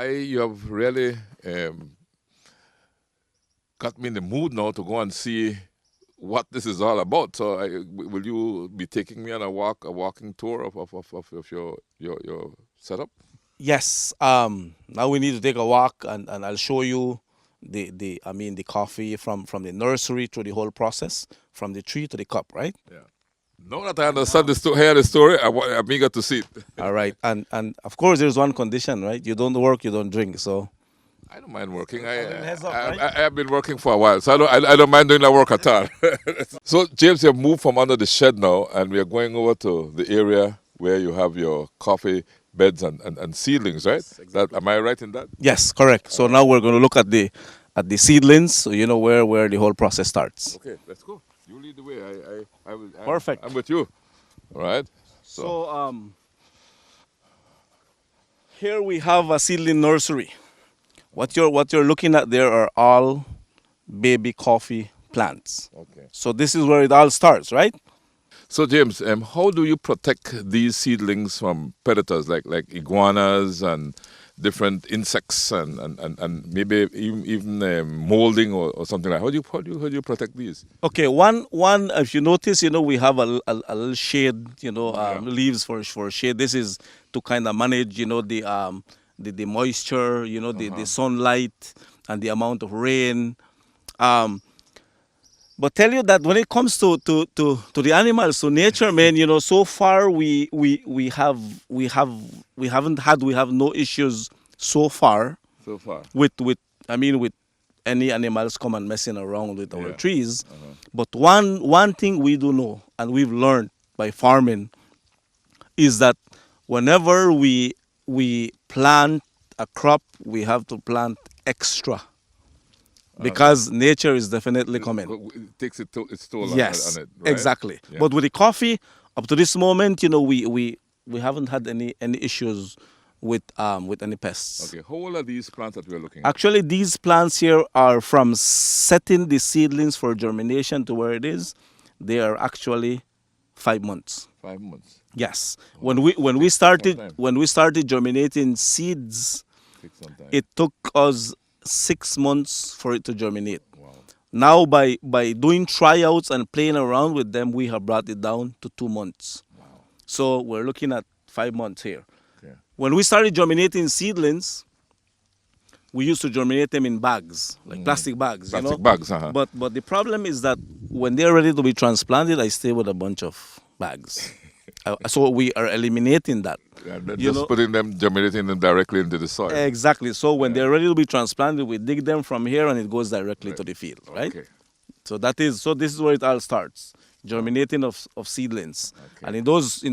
you have really got me in the mood now to go and see what this is all about. So will you be taking me on a walking tour of your setup? Yes. Now we need to take a walk, and I'll show you the coffee from the nursery through the whole process, from the tree to the cup, right? Yeah. Now that I understand hear the story, I'm eager to see it. All right. And of course, there's one condition, right? You don't work, you don't drink. So I don't mind working. heads up, right? I have been working for a while, so I don't mind doing that work at all. So, James, you've moved from under the shed now, and we are going over to the area where you have your coffee beds and seedlings, right? Yes, exactly. Am I right in that? yes, correct. So now we're going to look at the seedlings, so you know where the whole process starts. Okay, let's go. You lead the way. Perfect. I'm with you. All right. So here we have a seedling nursery. What you're looking at there are all baby coffee plants. Okay. So this is where it all starts, right? So, James, how do you protect these seedlings from predators like iguanas and different insects and maybe even molding or something like? How do you protect these? Okay, one if you notice, we have a little shade, leaves for shade. This is to kind of manage, the moisture, the sunlight and the amount of rain. But tell you that when it comes to the animals, to nature, man, so far we have no issues so far. So far. With any animals come and messing around with our trees. But one thing we do know, and we've learned by farming, is that whenever we plant a crop, we have to plant extra. Because nature is definitely coming. It takes its toll Yes, on it, right? exactly. Yeah. But with the coffee, up to this moment, we haven't had any issues with any pests. Okay, how old are these plants that we're looking at? Actually, these plants here are from setting the seedlings for germination to where it is. They are actually 5 months. 5 months. Yes. When we started germinating seeds, Takes some time. it took us 6 months for it to germinate. Wow. Now, by doing tryouts and playing around with them, we have brought it down to 2 months. Wow. So we're looking at 5 months here. Okay. When we started germinating seedlings, we used to germinate them in bags, like plastic bags. Plastic bags, But the problem is that when they're ready to be transplanted, I stay with a bunch of bags. So we are eliminating that. Yeah, just putting them, germinating them directly into the soil. Exactly. So when they're ready to be transplanted, we dig them from here and it goes directly to the field, right? Okay. So this is where it all starts. Germinating of seedlings. Okay. And in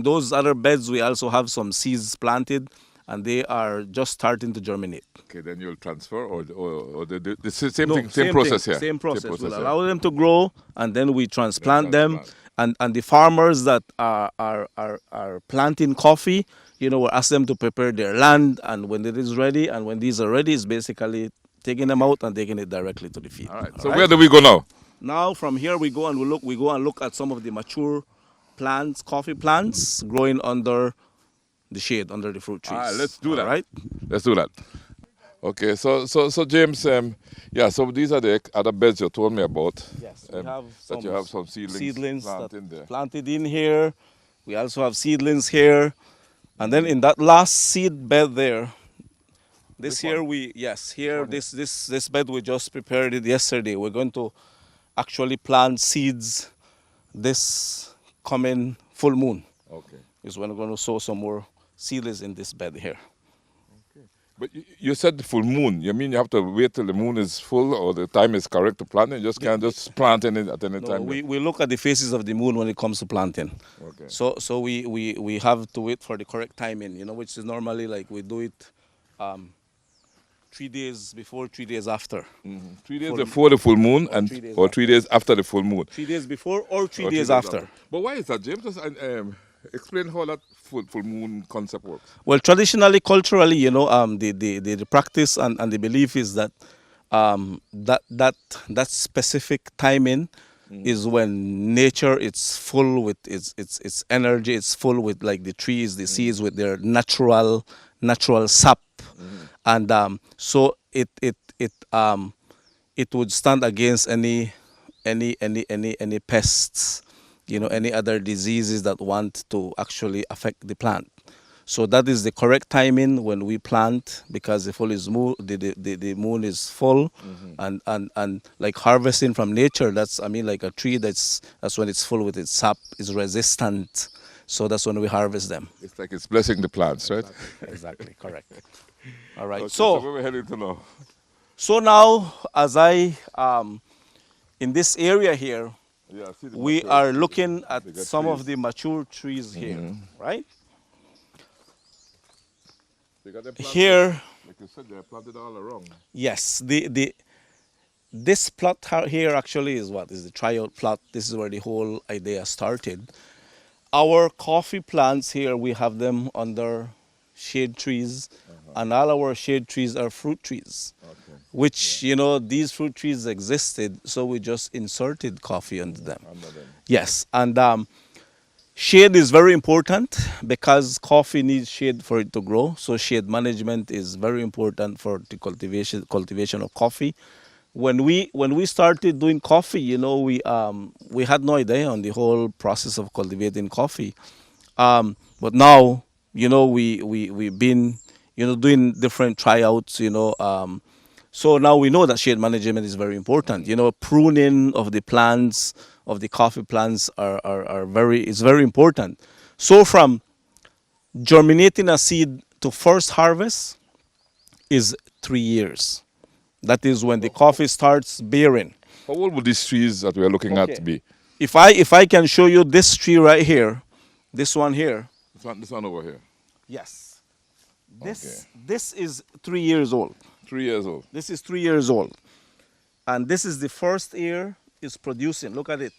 those other beds we also have some seeds planted and they are just starting to germinate. Okay, then you'll transfer or the same process here. Same process. We'll here. allow them to grow and then we transplant them. And the farmers that are planting coffee, we'll ask them to prepare their land, and when it is ready, and when these are ready, it's basically taking them out and taking it directly to the field. All right. So where do we go now? Now from here we go and look at some of the mature plants, coffee plants growing under the shade, under the fruit trees. All right, let's do that. All right. Let's do that. Okay, so James, so these are the other beds you told me about. Yes, we have that you have some seedlings planted there. Planted in here. We also have seedlings here, and then in that last seed bed there, this bed we just prepared it yesterday. We're going to actually plant seeds this coming full moon. Okay. Is when we're going to sow some more seedlings in this bed here. But you said the full moon. You mean you have to wait till the moon is full or the time is correct to plant it? You just can't just plant it at any time? We look at the phases of the moon when it comes to planting. Okay. So we have to wait for the correct timing, which is normally like we do it 3 days before, 3 days after. Mm-hmm. 3 days before the full moon or 3 days after the full moon. 3 days before or 3 days after. But why is that, James? Just explain how that full moon concept works. Well, traditionally, culturally, the practice and the belief is that that specific timing is when nature is full with its energy. It's full with like the trees, the seeds with their natural sap, and so it would stand against any pests, any other diseases that want to actually affect the plant. So that is the correct timing when we plant, because the the moon is full, and like harvesting from nature, like a tree that's when it's full with its sap, is resistant. So that's when we harvest them. It's like it's blessing the plants, right? Exactly, correct. All right. Okay, so where we're heading to now? So now, as in this area here, we are looking at some of the mature trees here, right? Here, like you said, they're planted all around. Yes, this plot here actually is the tryout plot. This is where the whole idea started. Our coffee plants here, we have them under shade trees, and all our shade trees are fruit trees. Okay. Which, these fruit trees existed, so we just inserted coffee under them. Yes, and shade is very important because coffee needs shade for it to grow. So shade management is very important for the cultivation of coffee. When we started doing coffee, we had no idea on the whole process of cultivating coffee. But now, we've been, doing different tryouts, so now we know that shade management is very important. Pruning of the plants, of the coffee plants is very important. So from germinating a seed to first harvest is 3 years. That is when the coffee starts bearing. How old would these trees that we are looking at be? If I can show you this tree right here, this one here. This one over here. Yes. This is 3 years old. 3 years old. This is 3 years old. And this is the first year it's producing. Look at it.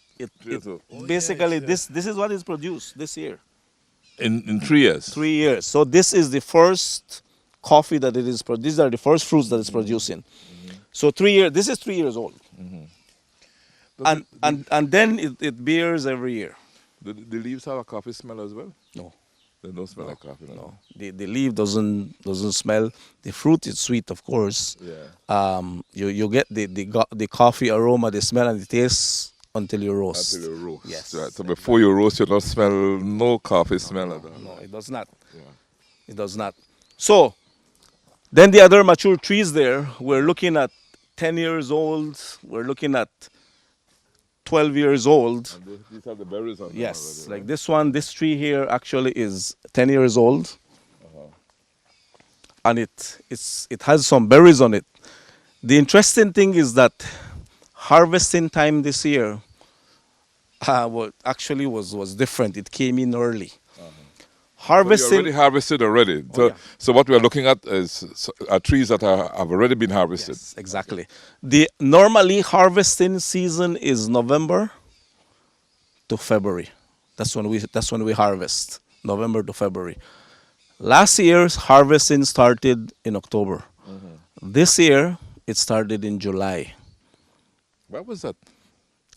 Basically, this is what is produced this year. In 3 years? 3 years. So this is the first coffee that it is. These are the first fruits that it's producing. So 3 years. This is 3 years old. And then it bears every year. Do the leaves have a coffee smell as well? No. They don't smell like coffee. No. The leaf doesn't smell. The fruit is sweet, of course. Yeah. You get the coffee aroma, the smell and the taste until you roast. Until you roast. Yes. Right. So before you roast, you don't smell no coffee smell at all. No, it does not. Yeah. It does not. So then the other mature trees there, we're looking at 10 years old. We're looking at 12 years old. And these are the berries on them Yes, already, like right? this one, this tree here actually is 10 years old. And it has some berries on it. The interesting thing is that harvesting time this year actually was different. It came in early. Harvesting. So you already harvested already. So what we are looking at are trees that have already been harvested. Yes, exactly. The normally harvesting season is November to February. That's when we harvest. November to February. Last year's harvesting started in October. This year It started in July. Why was that?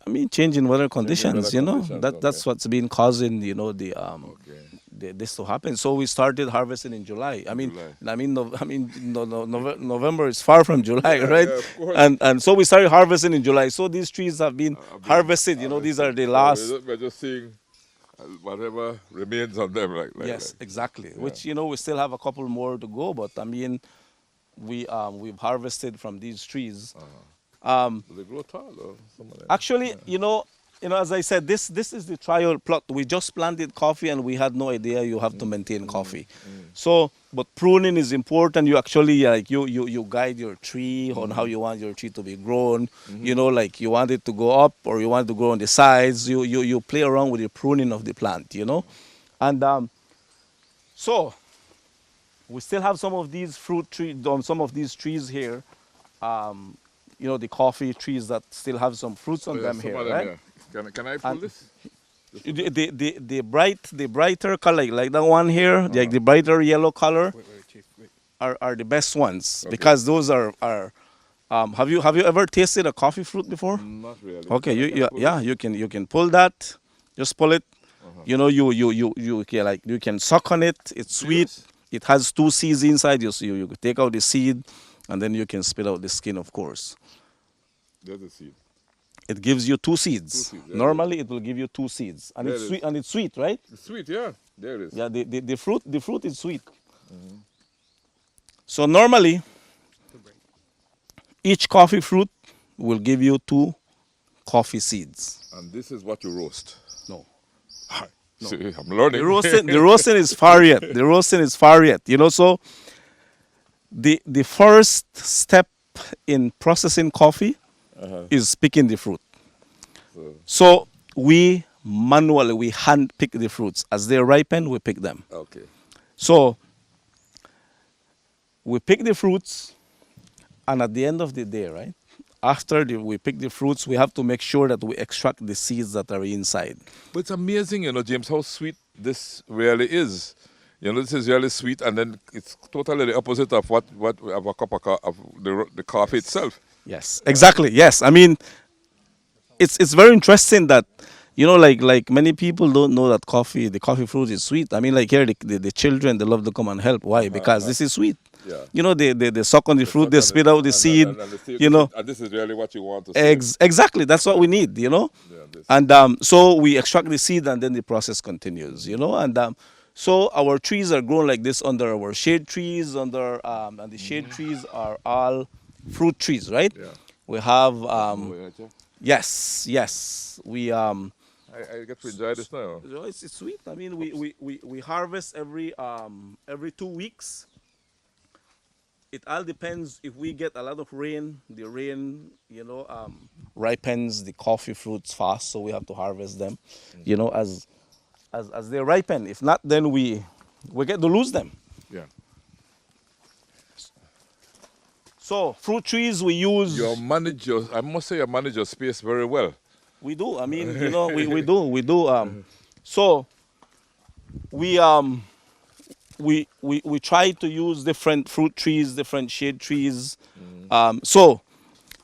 I mean, changing weather conditions. conditions, That's what's been causing Okay. this to happen. So we started harvesting in July. July. November is far from July, right? yeah, of course. And so we started harvesting in July. So these trees have been harvested. These are the So last. we're just seeing whatever remains on them, Yes, like. exactly. Yeah. Which we still have a couple more to go, but I mean, we've harvested from these trees. Do they grow tall or something like that? Actually, as I said, this is the trial plot. We just planted coffee, and we had no idea you have to maintain coffee. So, but pruning is important. You actually you guide your tree on how you want your tree to be grown. Like you want it to go up or you want it to grow on the sides. You play around with the pruning of the plant. And so we still have some of these fruit trees, some of these trees here. The coffee trees that still have some fruits on them Some here, of them, right? yeah. Can I pull And- this? The brighter color, like that one here, like the brighter yellow color, are the best ones because those are. Have you ever tasted a coffee fruit before? Not really. Okay, Can I pull this? you can pull that, just pull it. You can suck on it. It's sweet. Yes. It has 2 seeds inside. You take out the seed, and then you can spit out the skin, of course. There's a seed. It gives you 2 seeds. 2 seeds, yeah. Normally, it will give you 2 seeds, and There it's it sweet. And it's sweet, right? It's sweet, yeah. There it is. Yeah, the fruit is sweet. So normally, each coffee fruit will give you 2 coffee seeds. And this is what you roast. No. See, I'm learning. The roasting is far yet. The roasting is far yet. So the first step in processing coffee is picking the fruit. So we hand pick the fruits. As they ripen, we pick them. Okay. So we pick the fruits, and at the end of the day, right, after we pick the fruits, we have to make sure that we extract the seeds that are inside. But it's amazing, James, how sweet this really is. This is really sweet, and then it's totally the opposite of what of a cup of the coffee itself. Yes, exactly. Yes, I mean, it's very interesting that like many people don't know that the coffee fruit is sweet. I mean, like here the children, they love to come and help. Why? Because this is sweet. Yeah. They suck on the fruit, they spit out the seed. And this is really what you want to see. Exactly, that's what we need. And so we extract the seed, and then the process continues. And so our trees are grown like this under our shade trees, and the shade trees are all fruit trees, right? Yeah. We have Wait, Jeff. yes. We I get to enjoy this now. it's sweet. I mean, we harvest every 2 weeks. It all depends if we get a lot of rain. The rain, ripens the coffee fruits fast, so we have to harvest them, as they ripen. If not, then we get to lose them. Yeah. So fruit trees we use. I must say you manage your space very well. We do. I mean, we do. So we try to use different fruit trees, different shade trees. So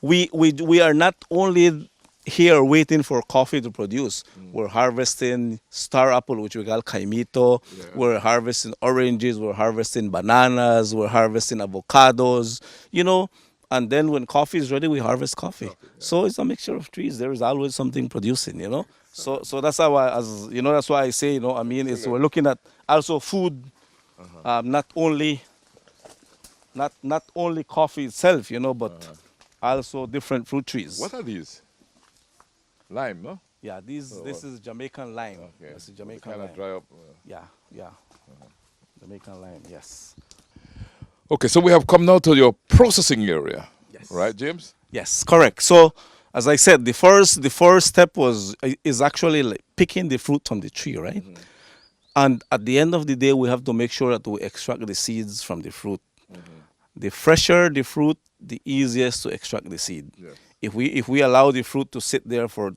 we are not only here waiting for coffee to produce. We're harvesting star apple, which we call kaimito. Yeah. We're harvesting oranges. We're harvesting bananas. We're harvesting avocados. And then when coffee is ready, we harvest coffee. So it's a mixture of trees. There is always something producing. So that's how that's why I say I mean we're looking at also food, not only coffee itself, but also different fruit trees. What are these? Lime, no? Yeah, this is Jamaican lime. Okay. This is Jamaican Kind lime. of dry up. Yeah. Jamaican lime, yes. Okay, so we have come now to your processing area. Yes. Right, James? Yes, correct. So, as I said, the first step is actually like picking the fruit from the tree, right? And at the end of the day, we have to make sure that we extract the seeds from the fruit. The fresher the fruit, the easiest to extract the seed. Yes. If we allow the fruit to sit there for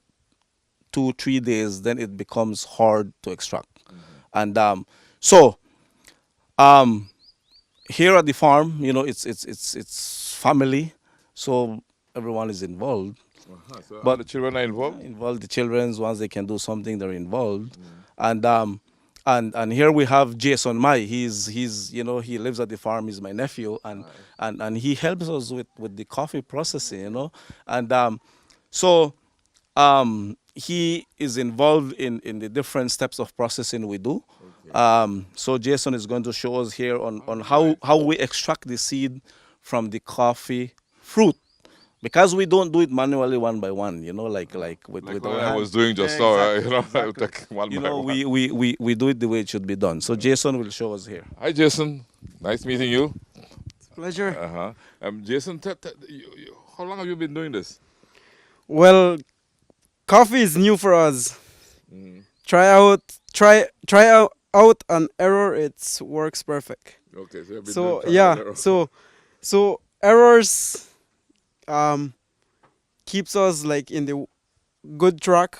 2-3 days, then it becomes hard to extract. And here at the farm, it's family. So everyone is involved. So But the children are involved? Involved the children. Once they can do something, they're involved. And here we have Jason Mai. He's he lives at the farm. He's my nephew, and he helps us with the coffee processing. So he is involved in the different steps of processing we do. So Jason is going to show us here on how we extract the seed from the coffee fruit. Because we don't do it manually one by one, like with Like our what I hands. was doing just Yeah, now, exactly. like one by one. We do it the way it should be done. So Jason will show us here. Hi, Jason. Nice meeting you. Pleasure. Jason, how long have you been doing this? Well, coffee is new for us. Try out an error. It works perfect. Okay, so you've been So doing yeah, trial and so errors keeps us like in the good track.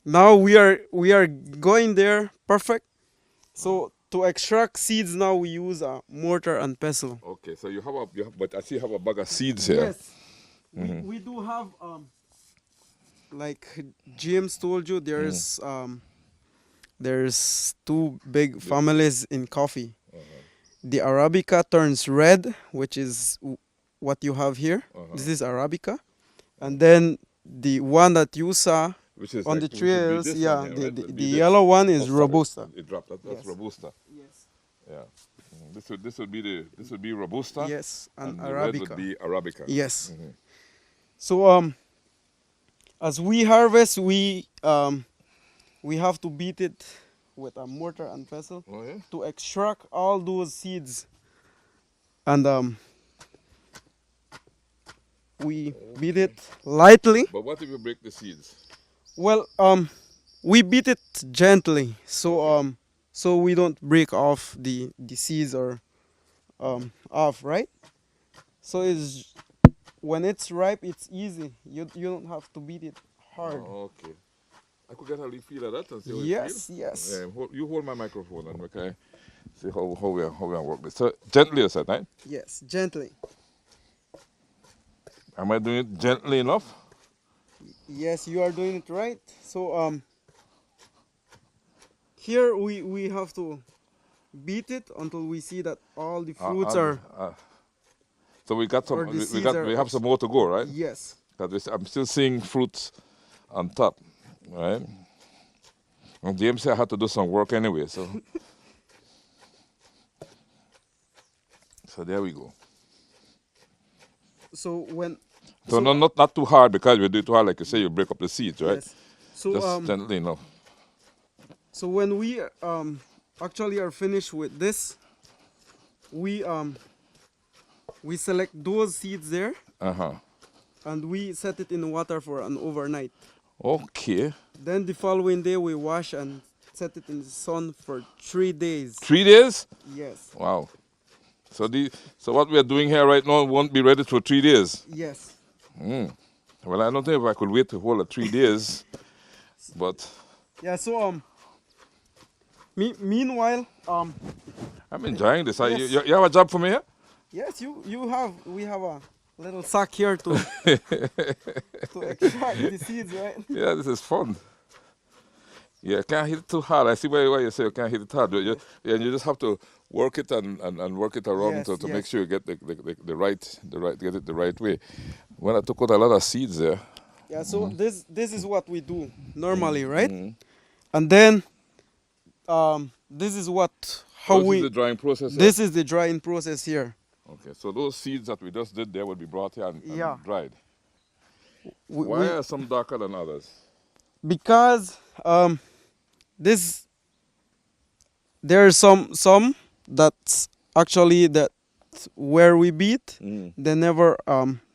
Now we are going there perfect. So to extract seeds now we use a mortar and pestle. Okay, so but I see you have a bag of seeds here. Yes, we do have like James told you, there's two big families in coffee. The Arabica turns red, which is what you have here. This is Arabica, and then the one that you saw Which is on like- the which would be trails, this yeah, one here, right? Would the be this. yellow one is sorry, Robusta. It dropped. That's Yes. Robusta. Yes. Yeah. This would be Robusta. Yes, and the red would Arabica. be Arabica. Yes. So as we harvest, we have to beat it with a mortar and pestle Oh yeah. to extract all those seeds, and we beat it lightly. But what if you break the seeds? Well, we beat it gently, so we don't break off the seeds or off, right? So it's when it's ripe, it's easy. You don't have to beat it hard. Oh, okay. I could get a little feel of that and see how it Yes, feels. yes. You hold my microphone and we can see how we are work this. So gently, you said, right? Yes, gently. Am I doing it gently enough? Yes, you are doing it right. So here we have to beat it until we see that all the fruits are. So we got some. Or the We seeds got. are We have some more to go, right? Yes. Because I'm still seeing fruits on top, right? And James said I had to do some work anyway, so. So there we go. So when. So not too hard, because if you do it too hard, like you say, you break up the seeds, right? Yes. So Just gently enough. So when we actually are finished with this, we select those seeds there and we set it in water for an overnight. Okay. Then the following day we wash and set it in the sun for 3 days. 3 days? Yes. Wow. So what we are doing here right now won't be ready for 3 days. Yes. Well, I don't think if I could wait the whole of 3 days, but. Yeah. So meanwhile I'm enjoying this. Yes. You have a job for me here? Yes, we have a little sack here to to extract the seeds, right? Yeah, this is fun. Yeah, can't hit it too hard. I see why you say you can't hit it hard. You just have to work it and work it around Yes, to yes. make sure you get the right way. When I took out a lot of seeds there. Yeah, so this is what we do normally, right? And then this is how This we is the drying process. this is the drying process here. Okay, so those seeds that we just did there would be brought here and Yeah. dried. We- Why we- are some darker than others? because there are some that's actually that where we beat they never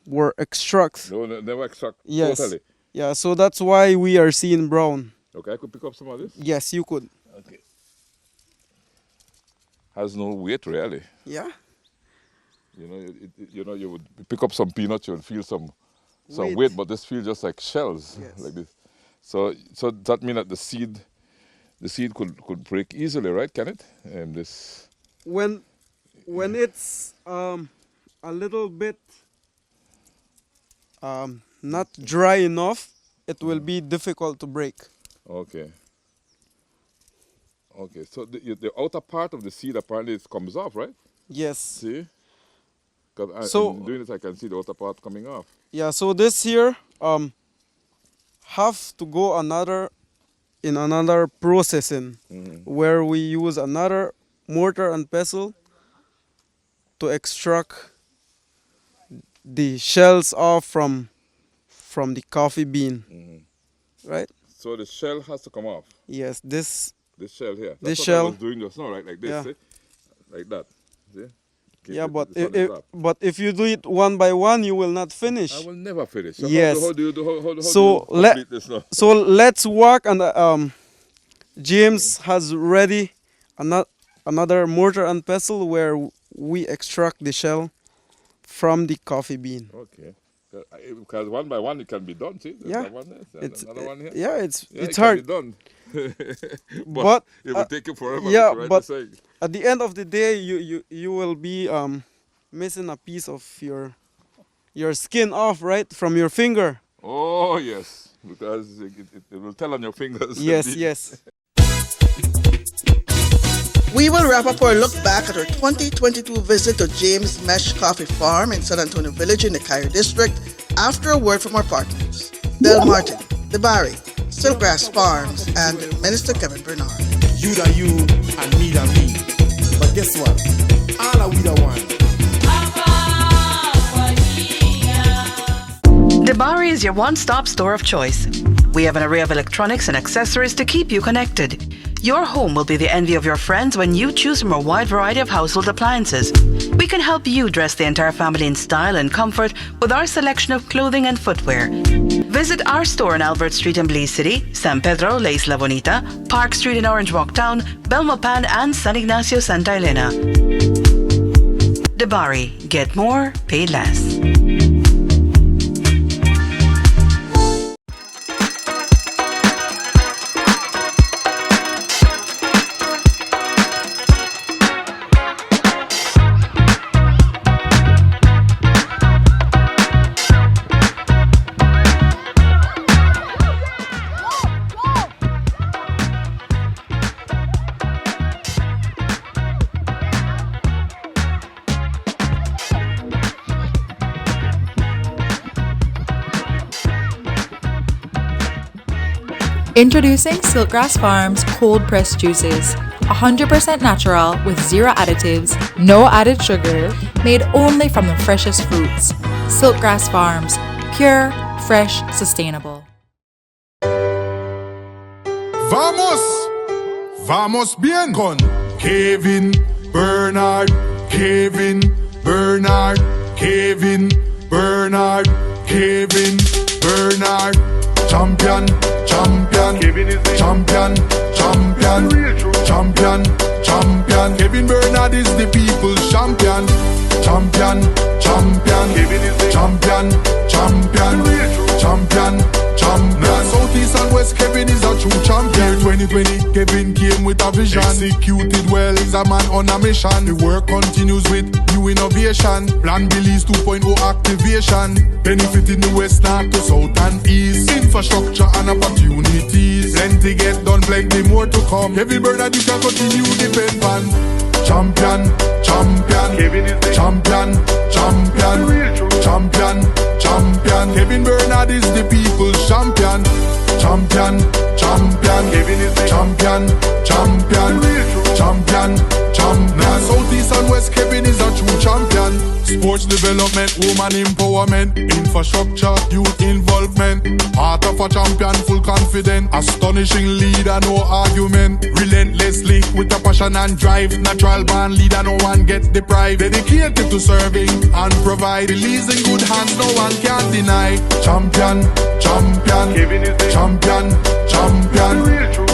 were extract. No, never extract Yes. totally. Yeah, so that's why we are seeing brown. Okay, I could pick up some of this. Yes, you could. Okay. Has no weight really. Yeah. You would pick up some peanuts, you would feel some Weight. weight, but this feels just like shells, Yes. like this. So that means that the seed could break easily, right? Can it? When it's a little bit not dry enough, it will be difficult to break. Okay. Okay, so the outer part of the seed apparently it comes off, right? Yes. See? Because in doing this, I can see the outer part coming off. Yeah, so this here have to go another processing where we use another mortar and pestle to extract the shells off from the coffee bean, right? So the shell has to come off. Yes, this shell here. That's this what shell. I was doing just now, right? Like this, Yeah. see? Like that. See? Keep Yeah, it- but this on the top. if you do it one by one, you will not finish. I will never finish. So Yes. How do you do? How So do you complete this now? So let's work, and James has ready another mortar and pestle where we extract the shell from the coffee bean. Okay. Because one by one it can be done. See? There's Yeah. that one there, It's another one here. yeah, Yeah, it's it hard. Can be done. But, it will take you forever. yeah, to write but the saying. at the end of the day, you will be missing a piece of your skin off, right, from your finger. Oh yes, because it will tell on your fingers. Yes, indeed. yes. We will wrap up our look back at our 2022 visit to James Mesh Coffee Farm in San Antonio Village in the Cayo district after a word from our partners, Del Martin, The Barry, Silkgrass Farms, and Minister Kevin Bernard. You da you and me da me. But guess what? All are we the one. Debari is your one-stop store of choice. We have an array of electronics and accessories to keep you connected. Your home will be the envy of your friends when you choose from a wide variety of household appliances. We can help you dress the entire family in style and comfort with our selection of clothing and footwear. Visit our store on Albert Street in Belize City, San Pedro, La Isla Bonita, Park Street in Orange Walk Town, Belmopan, and San Ignacio, Santa Elena. Debari, get more, pay less. Introducing Silkgrass Farms cold pressed juices. 100% natural with zero additives, no added sugar, made only from the freshest fruits. Silkgrass Farms, pure, fresh, sustainable. Vamos, vamos bien con Kevin Bernard, Kevin Bernard, Kevin Bernard, Kevin Bernard, champion, champion, Kevin is the champion, champion, champion, champion. Kevin Bernard is the people's champion, champion, champion, Kevin is the champion, champion, champion, champion. Southeast and West, Kevin is a true champion. 2020, Kevin came with a vision. Executed well, he's a man on a mission. The work continues with new innovation. Plan Belize 2.0 activation. Benefiting the West, North to South and East. Infrastructure and opportunities. Plenty get done, plenty more to come. Kevin Bernard, you can continue depend on. Champion, champion, Kevin is the champion, champion, champion, champion. Kevin Bernard is the people's champion, champion, champion. Kevin is the champion, champion, champion, champion. Southeast and West, Kevin is a true champion. Sports development, woman empowerment, infrastructure, youth involvement. Heart of a champion, full confident. Astonishing leader, no argument. Relentlessly with a passion and drive. Natural born leader, no one gets deprived. Dedicated to serving and provide. Belize in good hands, no one can deny. Champion, champion, Kevin is the champion, champion,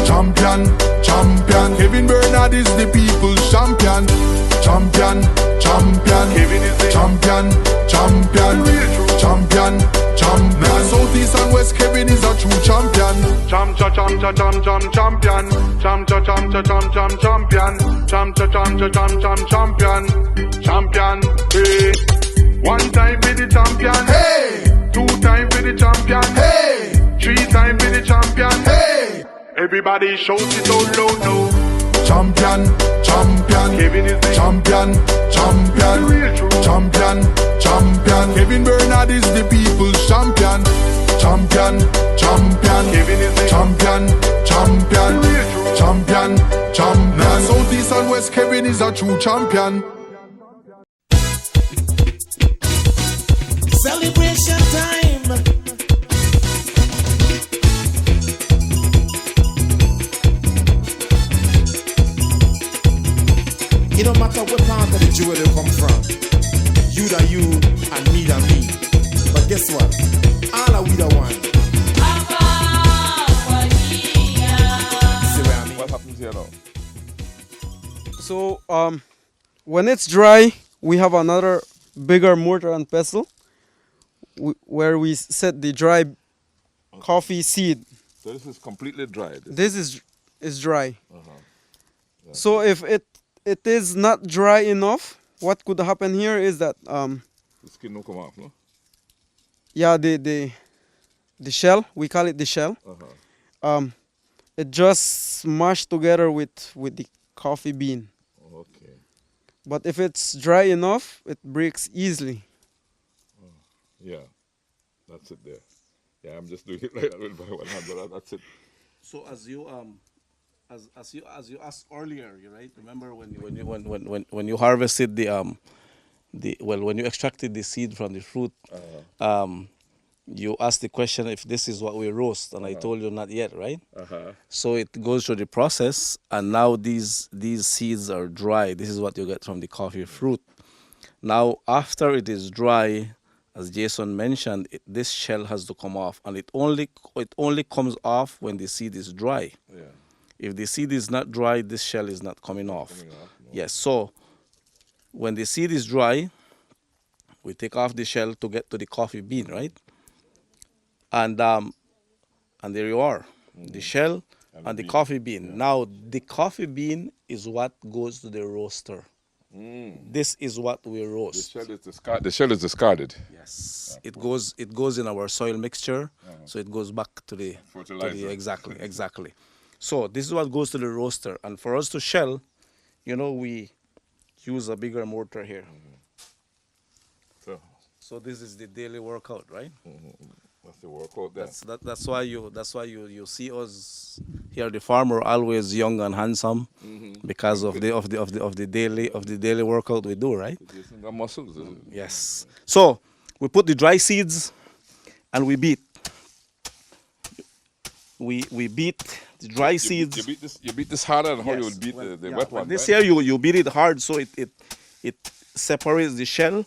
champion, champion. Kevin Bernard is the people's champion, champion, champion. Kevin is the champion, champion, champion, champion. Southeast and West, Kevin is a true champion. Champion, champion, champion, champion, champion. Hey, one time be the champion. Hey, 2 Everybody shout it out loud now. Champion, champion, Kevin is the champion, champion, champion, champion. Kevin Bernard is the people's champion, champion, champion. Kevin is the champion, champion, champion, champion. South, East and West, Kevin is a true champion. Celebration time. It don't matter what part of the jewel they come from. You that you and me that me. But guess what? All are we the one. See what I mean? What happens here now? So when it's dry, we have another bigger mortar and pestle where we set the dry coffee seed. So this is completely dry. This is dry. So if it is not dry enough, what could happen here is that The skin don't come off, no? yeah, the shell, we call it the shell, it just smashed together with the coffee bean. Okay. But if it's dry enough, it breaks easily. Yeah, that's it there. Yeah, I'm just doing it like that with my one hand, but that's it. So as you asked earlier, you right? Remember when you harvested when you extracted the seed from the fruit, you asked the question if this is what we roast, and I told you not yet, right? So it goes through the process, and now these seeds are dry. This is what you get from the coffee fruit. Now after it is dry, as Jason mentioned, this shell has to come off, and it only comes off when the seed is dry. Yeah. If the seed is not dry, this shell is not coming off. No. Yes, so when the seed is dry, we take off the shell to get to the coffee bean, right? And there you are, the shell and the coffee bean. Yeah. Now the coffee bean is what goes to the roaster. This is what we roast. The shell is discarded. Yes, it goes in our soil mixture, so it goes back to the fertilizer. Exactly. So this is what goes to the roaster, and for us to shell, we use a bigger mortar here. So this is the daily workout, right? That's the workout there. That's why you see us here, the farmer, always young and handsome, because of the daily workout we do, right? The muscles. Yes. So we put the dry seeds, and we beat. We beat the dry seeds. You beat this harder than how you would beat the wet one. This right? here you beat it hard, so it separates the shell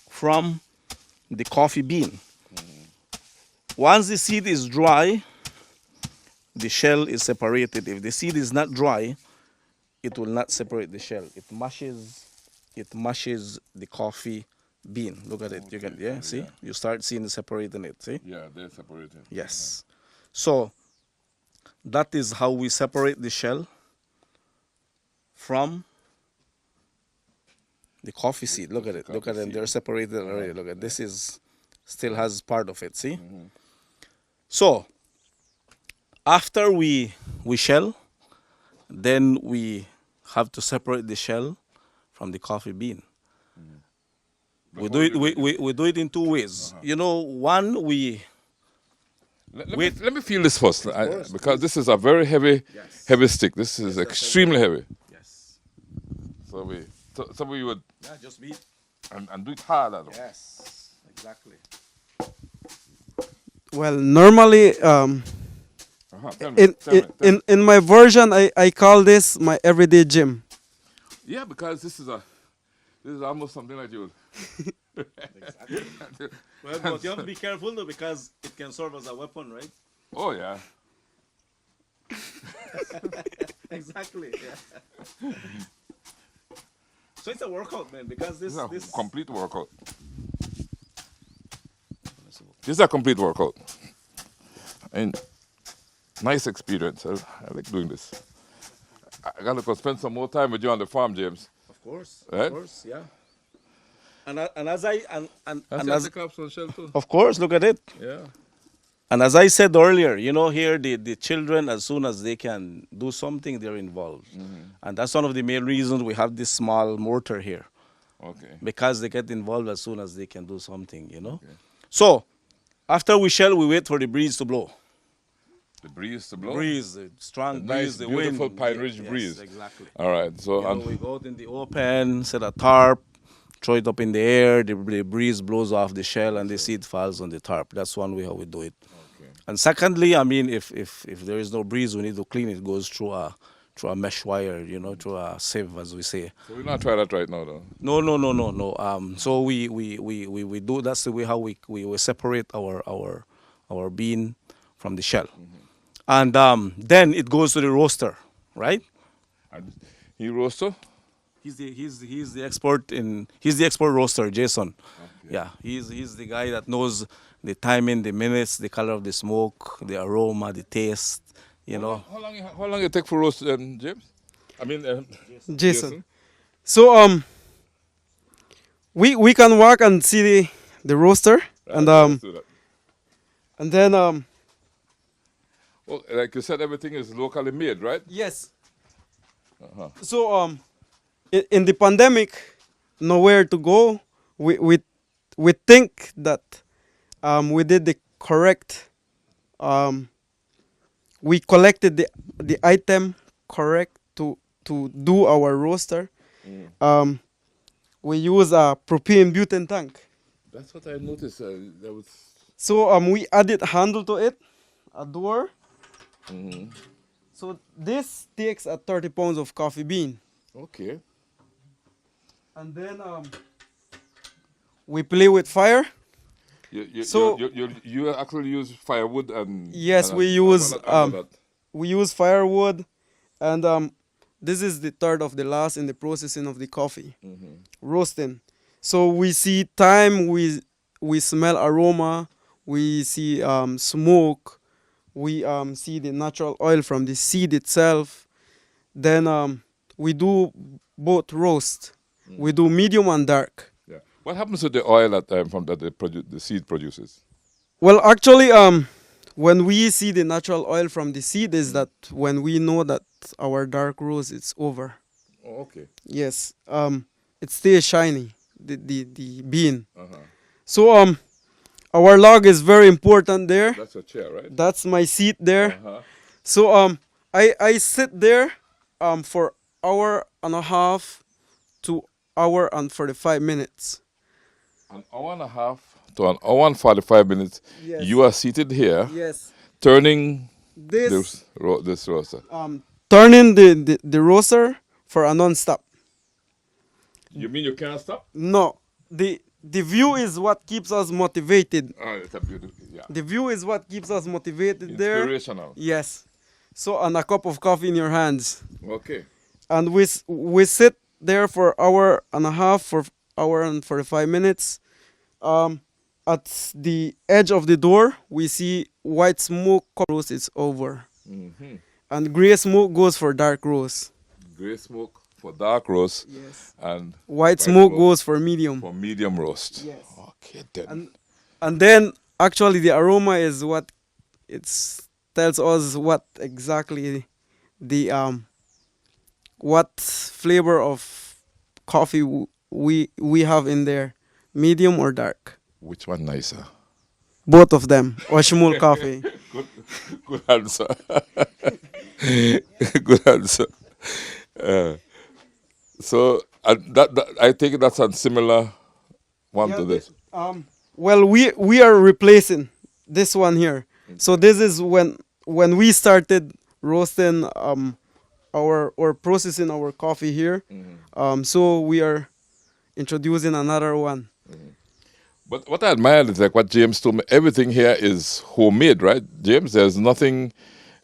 from the coffee bean. Once the seed is dry, the shell is separated. If the seed is not dry, it will not separate the shell. It mashes the coffee bean. Look at it. You can see? Yeah. You start seeing separating it, see? Yeah, they're separated. Yes. So that is how we separate the shell from the coffee seed. Look at it. Look at them. They're separated already. Look at this is still has part of it, see? So after we shell, then we have to separate the shell from the coffee bean. We do it in two ways. One let me feel this first, because this is a very heavy stick. This is extremely heavy. Yes. So we would just beat and do it hard. Yes, exactly. Well, normally, in my version, I call this my everyday gym. Yeah, because this is almost something like you. Exactly. Well, but you have to be careful though, because it can serve as a weapon, right? Oh yeah. Exactly. Yeah. So it's a workout, man, because this is a complete workout. This is a complete workout. And nice experience. I like doing this. I gotta go spend some more time with you on the farm, James. Of course. Right? Of course, yeah. And as I the caps on shell too. Of course, look at it. Yeah. And as I said earlier, here the children, as soon as they can do something, they're involved. And that's one of the main reasons we have this small mortar here. Okay. Because they get involved as soon as they can do something. Okay. So, after we shell, we wait for the breeze to blow. The breeze to blow? Breeze, the strong The breeze, nice, the beautiful wind. Pine Ridge Yes, breeze. exactly. All right. So we go out in the open, set a tarp, throw it up in the air, the breeze blows off the shell, and the seed falls on the tarp. That's one way how we do it. Okay. And secondly, I mean, if there is no breeze, we need to clean it. It goes through a mesh wire, through a sieve, as we say. So we're not trying that right now, though. No. So we do. That's the way how we separate our bean from the shell, and then it goes to the roaster, right? And he roaster? He's the expert he's the expert roaster, Jason. Okay. Yeah, he's the guy that knows the timing, the minutes, the color of the smoke, the aroma, the taste. How long it take for roast, James? I mean, Jason. So we can walk and see the roaster, and let's do that. and then Well, like you said, everything is locally made, right? yes. Uh-huh. So in the pandemic, nowhere to go. We think that we did the correct. We collected the item correct to do our roaster. We use a propane butane tank. That's what I noticed. There was. So we added handle to it, a door. Mm-hmm. So this takes 30 pounds of coffee bean. Okay. And then we play with fire. You actually use firewood and. Yes, and we and use all that. we use firewood, and this is the third of the last in the processing of the coffee, roasting. So we see time, we smell aroma, we see smoke, we see the natural oil from the seed itself. Then we do both roast. We do medium and dark. Yeah. What happens to the oil that the seed produces? Well, actually, when we see the natural oil from the seed, is that when we know that our dark roast is over. Oh, okay. Yes, it stays shiny, the bean. Uh-huh. So our log is very important there. That's a chair, right? That's my seat there. Uh-huh. So I sit there for hour and a half to hour and 45 minutes. An hour and a half to an hour and 45 minutes. Yes. You are seated here, Yes. turning This this roaster. turning the roaster for a non-stop. You mean you can't stop? No, the view is what keeps us motivated. Oh, it's a beautiful, yeah. The view is what keeps us motivated there. Inspirational. Yes. So, and a cup of coffee in your hands. Okay. And we sit there for hour and a half, for hour and 45 minutes. At the edge of the door, we see white smoke. Roast is over. Mm-hmm. And gray smoke goes for dark roast. Gray smoke for dark roast. Yes. And White smoke goes for medium. for medium roast. Yes. Okay, then. And then actually the aroma is what tells us what exactly the what flavor of coffee we have in there, medium or dark. Which one nicer? Both of them. Oxmul Coffee. Good answer. Good answer. So that I think that's a similar one to this. Well, we are replacing this one here. So this is when we started roasting or processing our coffee here. So we are introducing another one. But what I admire is like what James told me. Everything here is homemade, right, James? There's nothing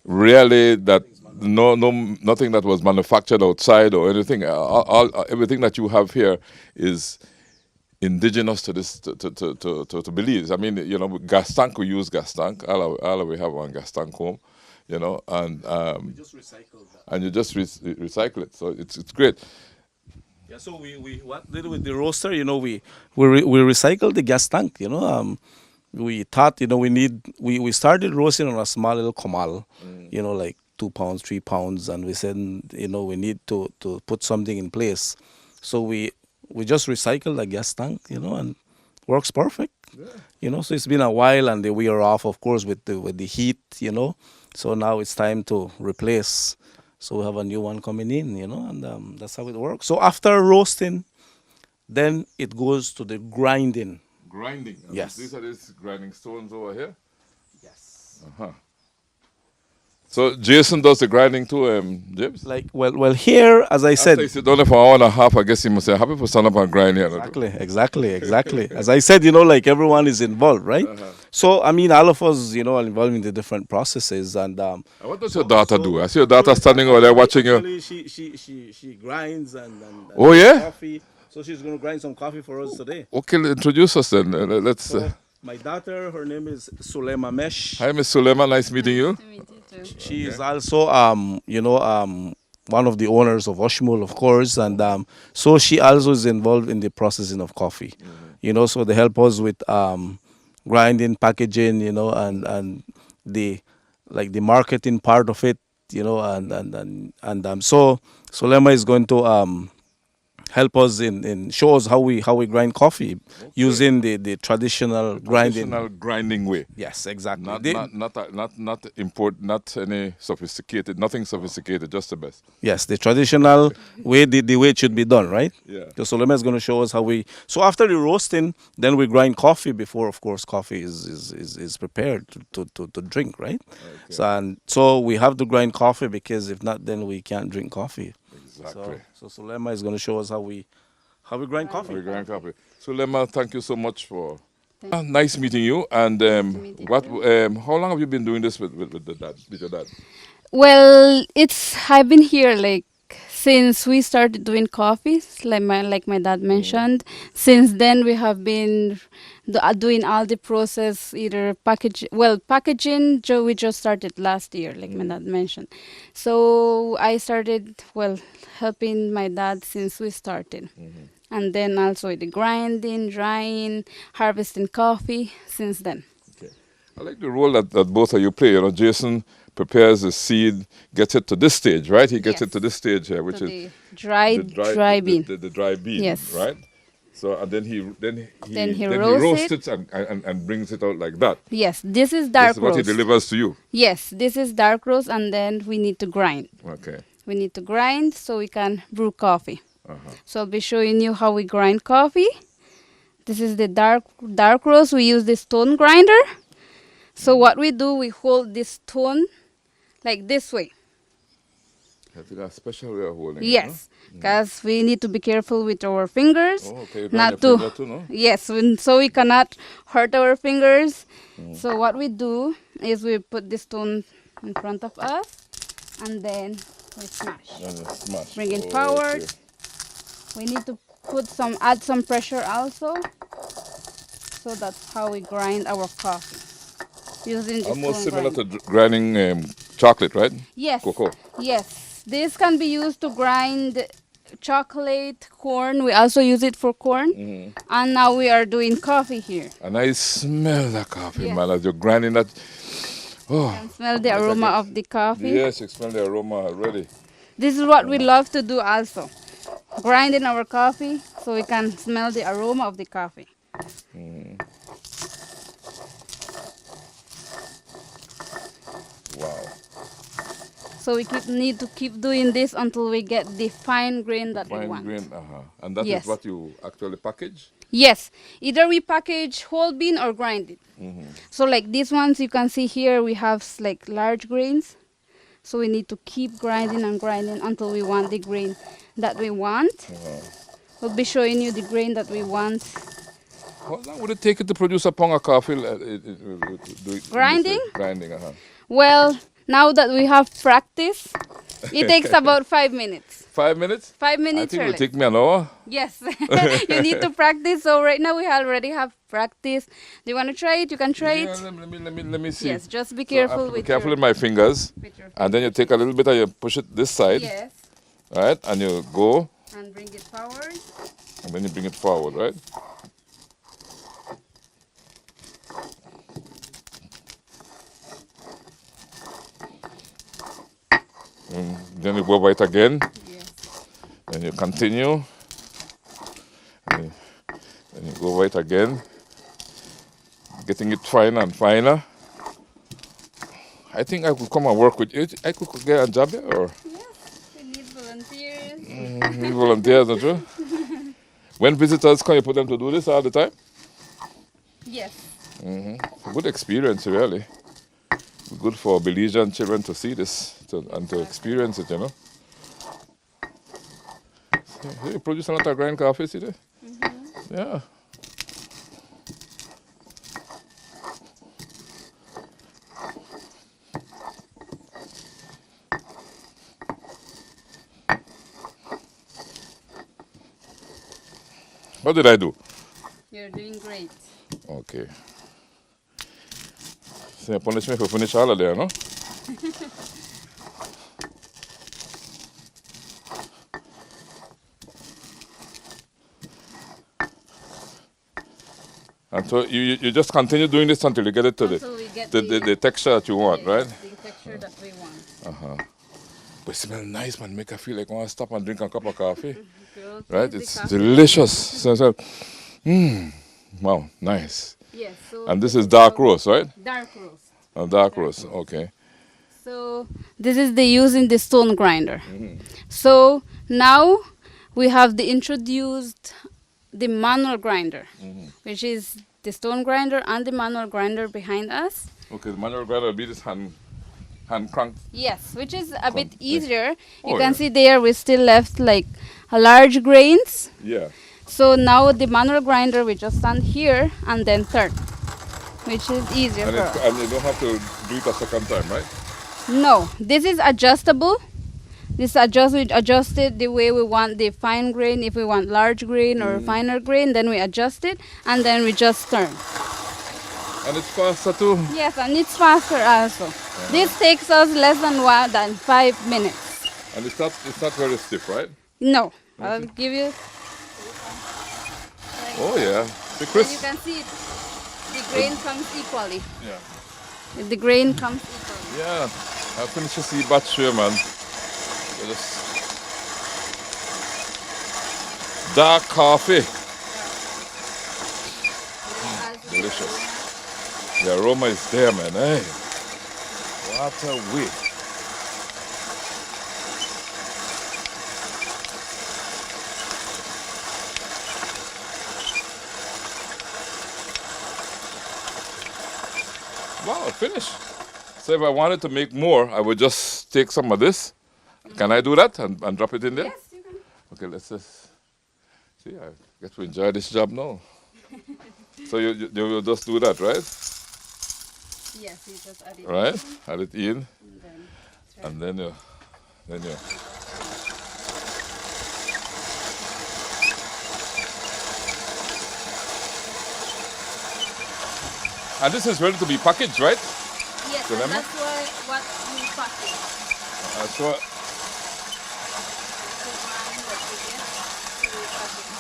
really that nothing that was manufactured outside or anything. Everything that you have here is indigenous to this to Belize. I mean, gas tank, we use gas tank. All we have one gas tank home, and We just recycle that. and you just recycle it. So it's great. Yeah, so we what did with the roaster? We recycle the gas tank. we thought, we started roasting on a small little comal, like 2 pounds, 3 pounds, and we said, we need to put something in place. So we just recycled the gas tank, and works perfect. So it's been a while, and we are off, of course, with the heat, So now it's time to replace. So we have a new one coming in, and that's how it works. So after roasting, then it goes to the grinding. Grinding. And Yes. These are these grinding stones over here. Yes. So Jason does the grinding too, James? Like, well, here, as I said. After you sit down there for an hour and a half, I guess you must say, happy for stand up and grind here. Exactly. As I said, like everyone is involved, right? So, I mean, all of us, are involved in the different processes. And what does your daughter do? I see your daughter standing over there watching you. She grinds and Oh, yeah? coffee. So she's going to grind some coffee for us today. Okay, introduce us then. Let's. So, my daughter, her name is Sulema Mesh. Hi, Miss Sulema. Nice meeting you. She is also, one of the owners of Oxmul, of course, and so she also is involved in the processing of coffee. So they help us with grinding, packaging, and the marketing part of it, and so Sulema is going to help us in show us how we grind coffee using the traditional grinding. Traditional grinding way. Yes, exactly. Not any sophisticated, nothing sophisticated, just the best. Yes, the traditional way, the way it should be done, right? Yeah. So Solema is going to show us how we. So after the roasting, then we grind coffee before, of course, coffee is prepared to drink, right? Okay. So we have to grind coffee because if not, then we can't drink coffee. Exactly. So Sulema is going to show us how we grind coffee. So Sulema, thank you so much for nice meeting you. And how long have you been doing this with your dad? Well, I've been here like since we started doing coffees, like my dad mentioned. Since then, we have been doing all the process, either packaging. We just started last year, like my dad mentioned. So I started helping my dad since we started. And then also the grinding, drying, harvesting coffee since then. Okay. I like the role that both of you play. Jason prepares the seed, gets it to this stage, right? He gets it to this stage here, which is the dry bean. The dry bean, yes. Right? So and then he roasts it and brings it out like that. Yes, this is dark roast. This is what he delivers to you. Yes, this is dark roast, and then we need to grind. Okay. We need to grind so we can brew coffee. So I'll be showing you how we grind coffee. This is the dark roast. We use this stone grinder. So what we do, we hold this stone like this way. Have a special way of holding yes, because we need to be careful with our fingers. Oh, okay. Not to too, no? Yes, so we cannot hurt our fingers. So what we do is we put this stone in front of us, and then we smash. Bring it forward. Okay. We need to add some pressure also. So that's how we grind our coffee. Using almost similar to grinding chocolate, right? Yes. Cocoa. Yes. This can be used to grind chocolate, corn. We also use it for corn. And now we are doing coffee here. And I smell the coffee, man, as you're grinding that. Oh, you can smell the aroma of the coffee. Yes, you smell the aroma already. This is what we love to do also. Grinding our coffee so we can smell the aroma of the coffee. Wow. So we need to keep doing this until we get the fine grain that we want. Fine grain, And that is what you actually package? Yes. Either we package whole bean or grind it. So like these ones you can see here, we have like large grains. So we need to keep grinding and grinding until we want the grain that we want. We'll be showing you the grain that we want. How long would it take you to produce a pound of coffee? Grinding? Grinding, Well, now that we have practice, it takes about 5 minutes. 5 minutes? 5 minutes. I think it will take me an hour. Yes. You need to practice. So right now we already have practice. Do you want to try it? You can try it. Let me see. Yes, just be careful with my fingers. And then you take a little bit and you push it this side. Yes. Right? And you go. And bring it forward. And then you bring it forward, right? Then you go over it again. Yes. Then you continue. And you go over it again. Getting it finer and finer. I think I could come and work with you. I could get a job here, or? Yes, we need volunteers. Need volunteers, don't you? When visitors come, you put them to do this all the time? Yes. Good experience, really. Good for Belizean children to see this and to experience it, you know. So, you produce a lot of grind coffee, see there? Yeah. What did I do? You're doing great. Okay. So you punish me for finish all of there, no? And so you just continue doing this until you get it to Until we get the texture that you want, right? The texture that we want. But it smells nice, man. Make I feel like I want to stop and drink a cup of coffee. Girl, Right? taste It's the coffee. delicious. Wow, nice. Yes. So And this is dark roast, right? dark roast. Dark roast, okay. So this is the using the stone grinder. So now we have introduced the manual grinder, which is the stone grinder and the manual grinder behind us. Okay, the manual grinder will be this hand crank. Yes, which is a bit easier. You Oh, can yeah. see there we still left like a large grains. Yeah. So now the manual grinder we just stand here and then turn, which is easier And, for us. and you don't have to do it a second time, right? No, this is adjustable. This we adjust it the way we want the fine grain. If we want large grain or finer grain, then we adjust it and then we just turn. And it's faster too. Yes, and it's faster also. This takes us less than 5 minutes. And it's not very stiff, right? No, I'll give you. Oh yeah. The You crisp. can see it. The grain comes equally. Yeah. The grain comes equally. Yeah. I finished the batch here, man. So just dark coffee. Delicious. The aroma is there, man. Hey. What a way. Wow, finished. So if I wanted to make more, I would just take some of this. Can I do that and drop it in there? Yes, you can. Okay, let's just see. I get to enjoy this job now. So you will just do that, right? Yes, you just add it. Right? Add it in, And then and then you. And this is ready to be packaged, right? yes, and Remember? that's what we package. So The wine that we get, we package.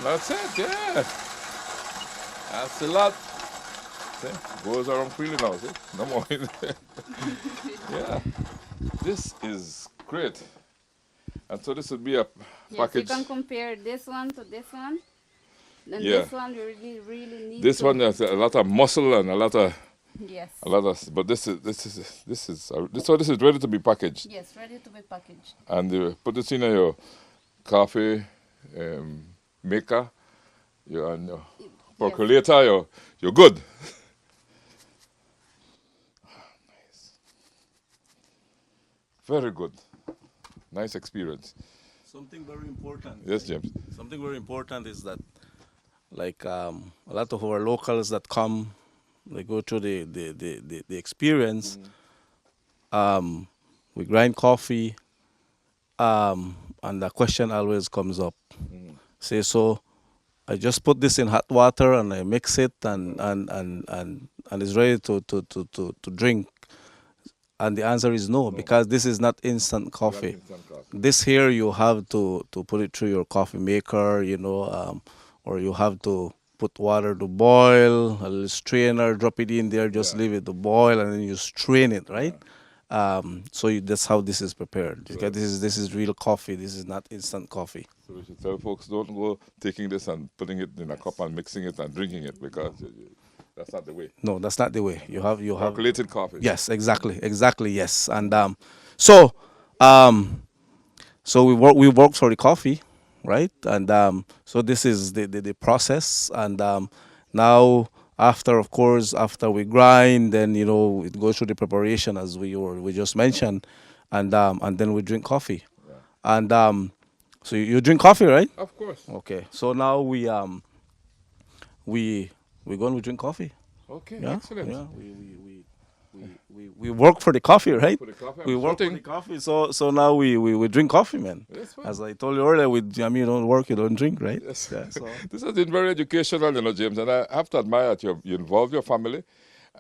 that's it, yeah. That's a lot. See? Goes around freely now, see? No more. Yeah. This is great. And so this would be a Yes, package. you can compare this one to this one. And Yeah. this one you really need This to. one has a lot of muscle and a lot of, Yes. but this is ready to be packaged. Yes, ready to be packaged. And you put this in your coffee maker, and your percolator, you're good. Nice. Very good. Nice experience. Something very important. Yes, James. Something very important is that, like a lot of our locals that come, they go through the experience. We grind coffee, and the question always comes up. Say, so I just put this in hot water and I mix it and it's ready to drink. And the answer is no, because this is not instant coffee. Instant coffee. This here you have to put it through your coffee maker, or you have to put water to boil, a little strainer, drop it in there, just leave it to boil, and then you strain it, right? That's how this is prepared. Because this is real coffee. This is not instant coffee. So we should tell folks, don't go taking this and putting it in a cup and mixing it and drinking it, because that's not the way. No, that's not the way. You have Calculated coffee. Yes, exactly, yes. And so we work for the coffee, right? And so this is the process. And now after we grind, then it goes through the preparation as we just mentioned, and then we drink coffee. Yeah. And so you drink coffee, right? Of course. Okay. So now we go and we drink coffee. Okay, yeah? Excellent. Yeah, we work for the coffee, right? For the coffee, we work for the coffee, so now we drink coffee, man. As I told you earlier, you don't work, you don't drink, right? Yes. Yeah, so. This has been very educational, James, and I have to admire that you involve your family,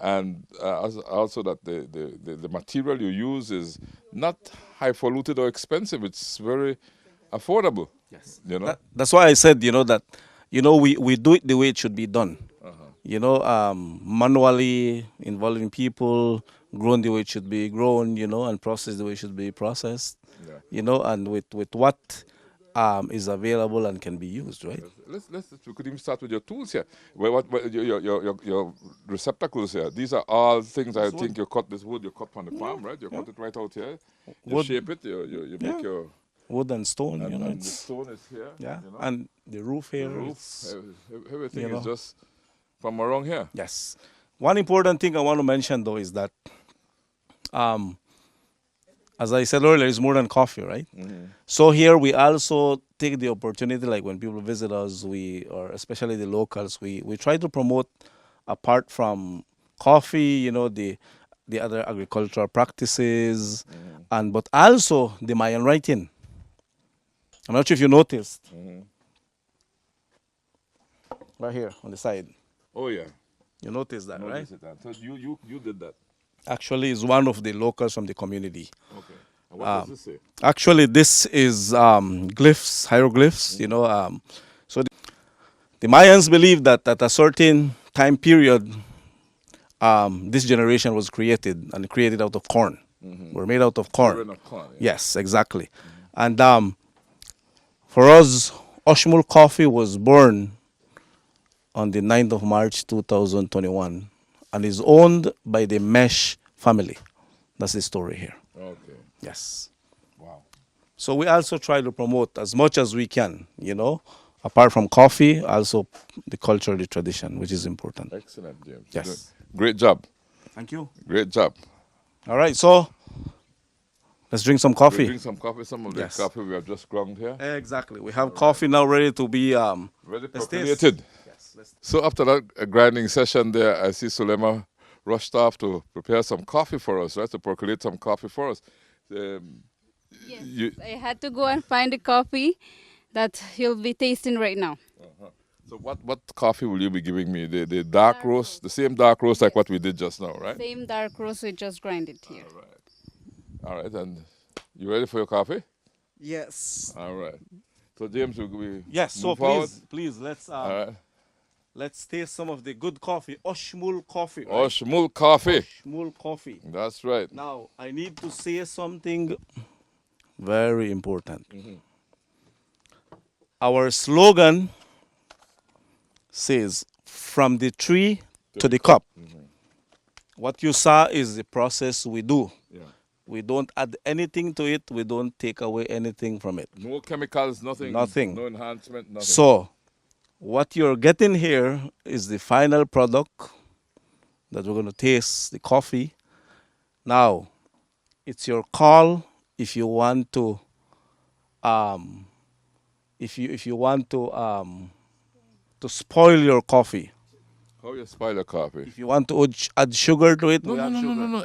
and also that the material you use is not highfalutin or expensive. It's very affordable. Yes. That's why I said, that we do it the way it should be done. Manually involving people, grown the way it should be grown, and processed the way it should be processed, and with what is available and can be used, right? We could even start with your tools here. What your receptacles here? These are all things I think you cut this wood, you cut from the farm, right? You cut it right out here. You shape it. You make your wood and stone. And the stone is here. Yeah, and the roof here. Everything is just from around here. Yes. One important thing I want to mention, though, is that, as I said earlier, it's more than coffee, right? Mm-hmm. So here we also take the opportunity, like when people visit us, or especially the locals, we try to promote, apart from coffee, the other agricultural practices, but also the Mayan writing. I'm not sure if you noticed. Mm-hmm. Right here on the side. Oh, yeah. You noticed that, right? So you did that. Actually, it's one of the locals from the community. Okay. And what does this say? Actually, this is glyphs, hieroglyphs, So the Mayans believe that at a certain time period, this generation was created out of corn. Mm-hmm. We're made out of corn. Yes, exactly. Mm-hmm. And for us, Oxmul Coffee was born on the 9th of March 2021 and is owned by the Mesh family. That's the story here. Okay. Yes. Wow. So we also try to promote as much as we can, apart from coffee, also the culture, the tradition, which is important. Excellent, James. Yes. Great job. Thank you. Great job. All right, so let's drink some coffee. We'll drink some coffee, some of the coffee we have just ground here. Exactly. We have coffee now ready to be ready percolated. So after that grinding session there, I see Sulema rushed off to prepare some coffee for us, right? To percolate some coffee for us. Yes, I had to go and find the coffee that he'll be tasting right now. Uh-huh. So what coffee will you be giving me? The dark roast, the same dark roast like what we did just now, right? Same dark roast, we just grinded here. All right, and you ready for your coffee? Yes. All right. So James, we yes. So forward? please let's all right. Let's taste some of the good coffee, Oxmul Coffee. Right? Oxmul Coffee. Oxmul Coffee. That's right. Now, I need to say something very important. Mm-hmm. Our slogan says, from the tree to the cup. Mm-hmm. What you saw is the process we do. Yeah. We don't add anything to it. We don't take away anything from it. No chemicals, nothing. Nothing. No enhancement, nothing. So, what you're getting here is the final product that we're going to taste, the coffee. Now, it's your call if you want to to spoil your coffee. How you spoil a coffee? If you want to add sugar to it, no.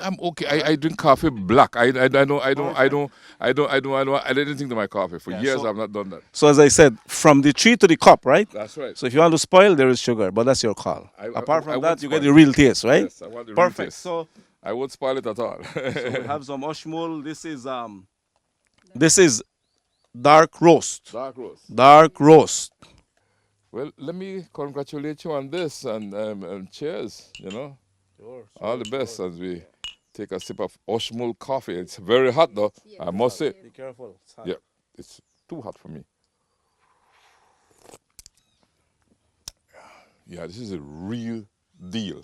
I'm okay. I drink coffee black. I don't add anything to my coffee. For years I've not done that. So as I said, from the tree to the cup, right? That's right. So if you want to spoil, there is sugar, but that's your call. Apart from that, you get the real taste, right? Yes, I want the perfect. Real taste. So I won't spoil it at all. So we have some Oxmul. This is dark roast. Dark roast. Dark roast. Well, let me congratulate you on this and cheers, All the best as we take a sip of Oxmul coffee. It's very hot though, I must say. Be careful. It's hot. Yeah, it's too hot for me. Yeah, this is a real deal,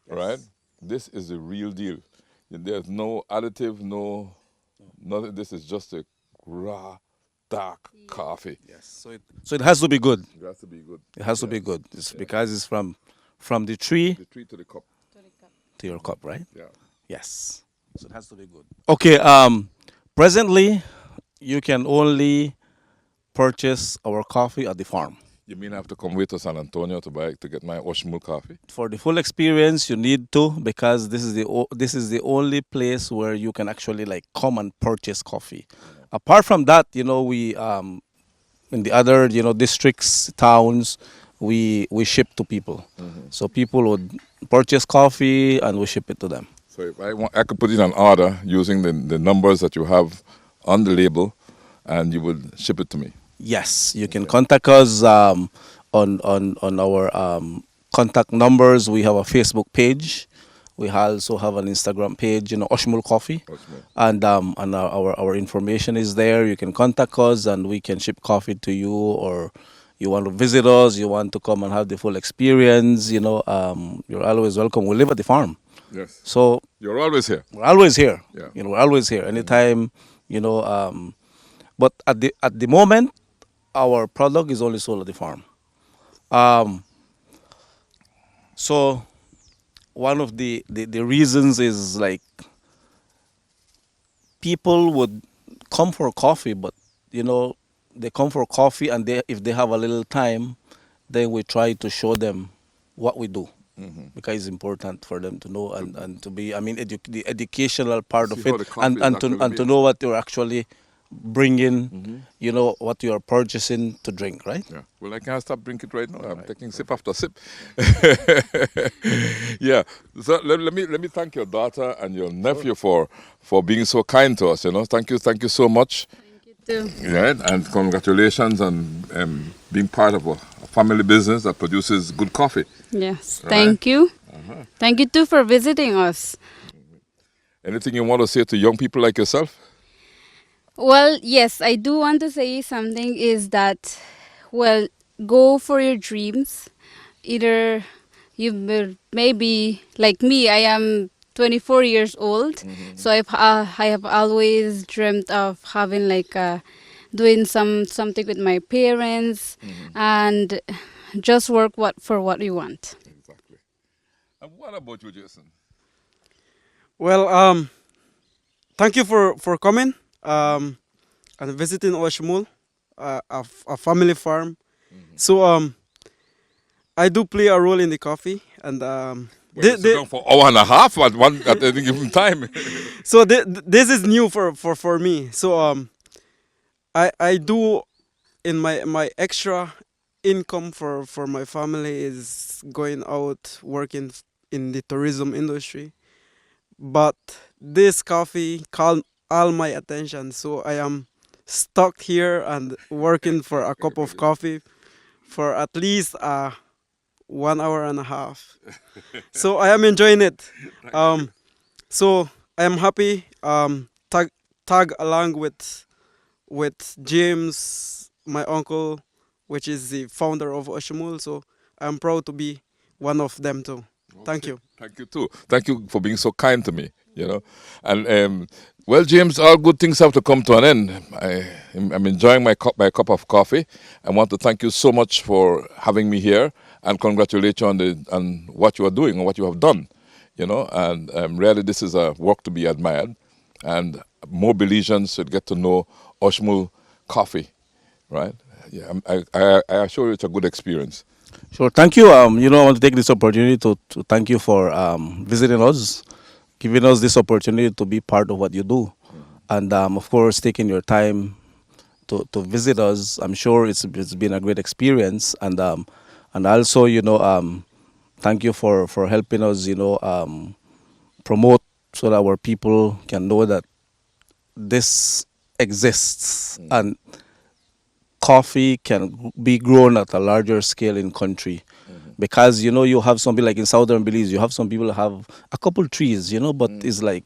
right? This is a real deal. There's no additive, no nothing. This is just a raw, dark coffee. Yes. So it has to be good. It has to be good. It has to be good. It's because it's from the tree The tree to the cup. to your cup, right? Yeah. Yes. So it has to be good. Okay. Presently, you can only purchase our coffee at the farm. You mean I have to come way to San Antonio to get my Oxmul coffee? For the full experience, you need to, because this is the only place where you can actually like come and purchase coffee. Apart from that, we in the other districts, towns, we ship to people. So people would purchase coffee and we ship it to them. So if I could put in an order using the numbers that you have on the label, and you would ship it to me. Yes, you can contact us on our contact numbers. We have a Facebook page. We also have an Instagram page, Oxmul Coffee, and our information is there. You can contact us, and we can ship coffee to you. Or you want to visit us, you want to come and have the full experience. You're always welcome. We live at the farm. Yes. So you're always here. We're always here. Yeah. We're always here. Anytime, But at the moment, our product is only sold at the farm. So one of the reasons is like people would come for coffee, but they come for coffee, and if they have a little time, then we try to show them what we do. Because it's important for them to know and to be, the educational part of it, and to know what you're actually bringing, what you are purchasing to drink, right? Yeah. Well, I can't stop drinking right now. I'm taking sip after sip. Yeah. So let me thank your daughter and your nephew for being so kind to us. Thank you so much. Too. Yeah, and congratulations on being part of a family business that produces good coffee. Yes, thank you. Thank you too for visiting us. Anything you want to say to young people like yourself? Well, yes, I do want to say something is that, well, go for your dreams. Either you maybe like me, I am 24 years old, so I have always dreamt of having doing something with my parents, and just work for what you want. Exactly. And what about you, Jason? Well, thank you for coming and visiting Oxmul, a family farm. So I do play a role in the coffee, and Sit down for an hour and a half at any given time. So this is new for me. So I do in my extra income for my family is going out working in the tourism industry. But this coffee called all my attention, so I am stuck here and working for a cup of coffee for at least 1 hour and a half. So I am enjoying it. So I am happy. Tag along with James, my uncle, which is the founder of Oxmul. So I am proud to be one of them too. Okay. Thank you. Thank you too. Thank you for being so kind to me. And well, James, all good things have to come to an end. I'm enjoying my cup of coffee. I want to thank you so much for having me here, and congratulate you on what you are doing and what you have done. And really, this is a work to be admired, and more Belizeans should get to know Oxmul Coffee, right? Yeah, I assure you it's a good experience. Sure, thank you. I want to take this opportunity to thank you for visiting us, giving us this opportunity to be part of what you do, and of course taking your time to visit us. I'm sure it's been a great experience, and also thank you for helping us promote so that our people can know that this exists and coffee can be grown at a larger scale in country. Because, you have some people like in southern Belize, you have some people have a couple trees, but it's like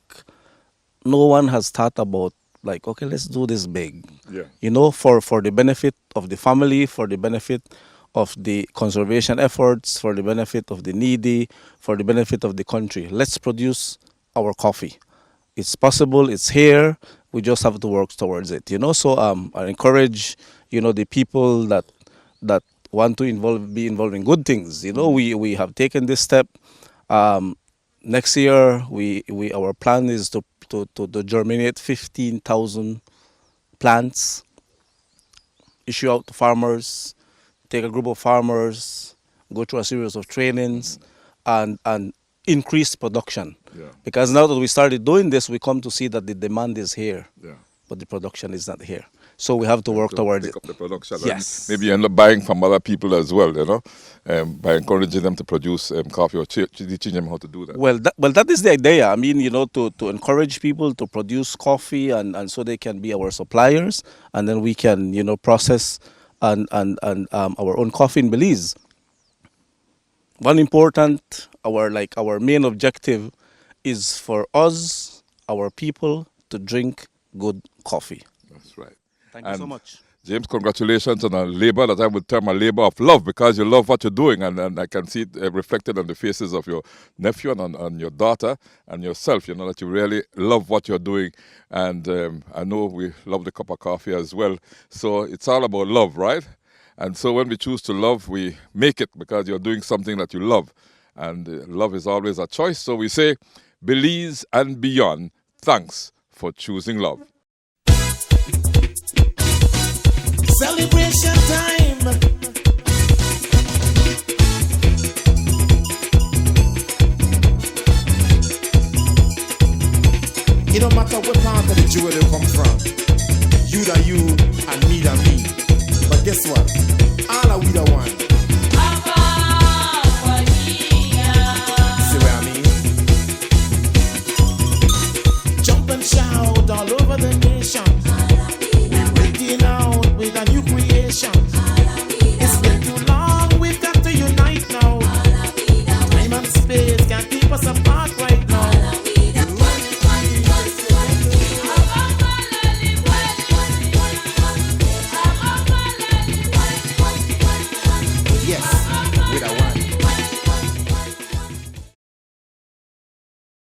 no one has thought about like, okay, let's do this big. Yeah. For the benefit of the family, for the benefit of the conservation efforts, for the benefit of the needy, for the benefit of the country. Let's produce our coffee. It's possible, it's here, we just have to work towards it, So I encourage, the people that want to be involved in good things. We have taken this step. Next year, our plan is to germinate 15,000 plants, issue out to farmers, take a group of farmers, go through a series of trainings, and increase production. Yeah. Because now that we started doing this, we come to see that the demand is here, Yeah. but the production is not here. So we have to work towards it. Up the production. Yes. And maybe end up buying from other people as well, by encouraging them to produce coffee or teaching them how to do that. Well, that is the idea. I mean, to encourage people to produce coffee and so they can be our suppliers, and then we can, process and our own coffee in Belize. One important, our main objective is for us, our people, to drink good coffee. That's right. Thank you so much. James, congratulations on a labor that I would term a labor of love, because you love what you're doing, and I can see it reflected on the faces of your nephew and on your daughter and yourself, that you really love what you're doing. And I know we love the cup of coffee as well. So it's all about love, right? And so when we choose to love, we make it because you're doing something that you love. And love is always a choice. So we say, Belize and beyond, thanks for choosing love. Celebration time. It don't matter what part of the jewel you come from. You that you and me that me. But guess what? All are we the one.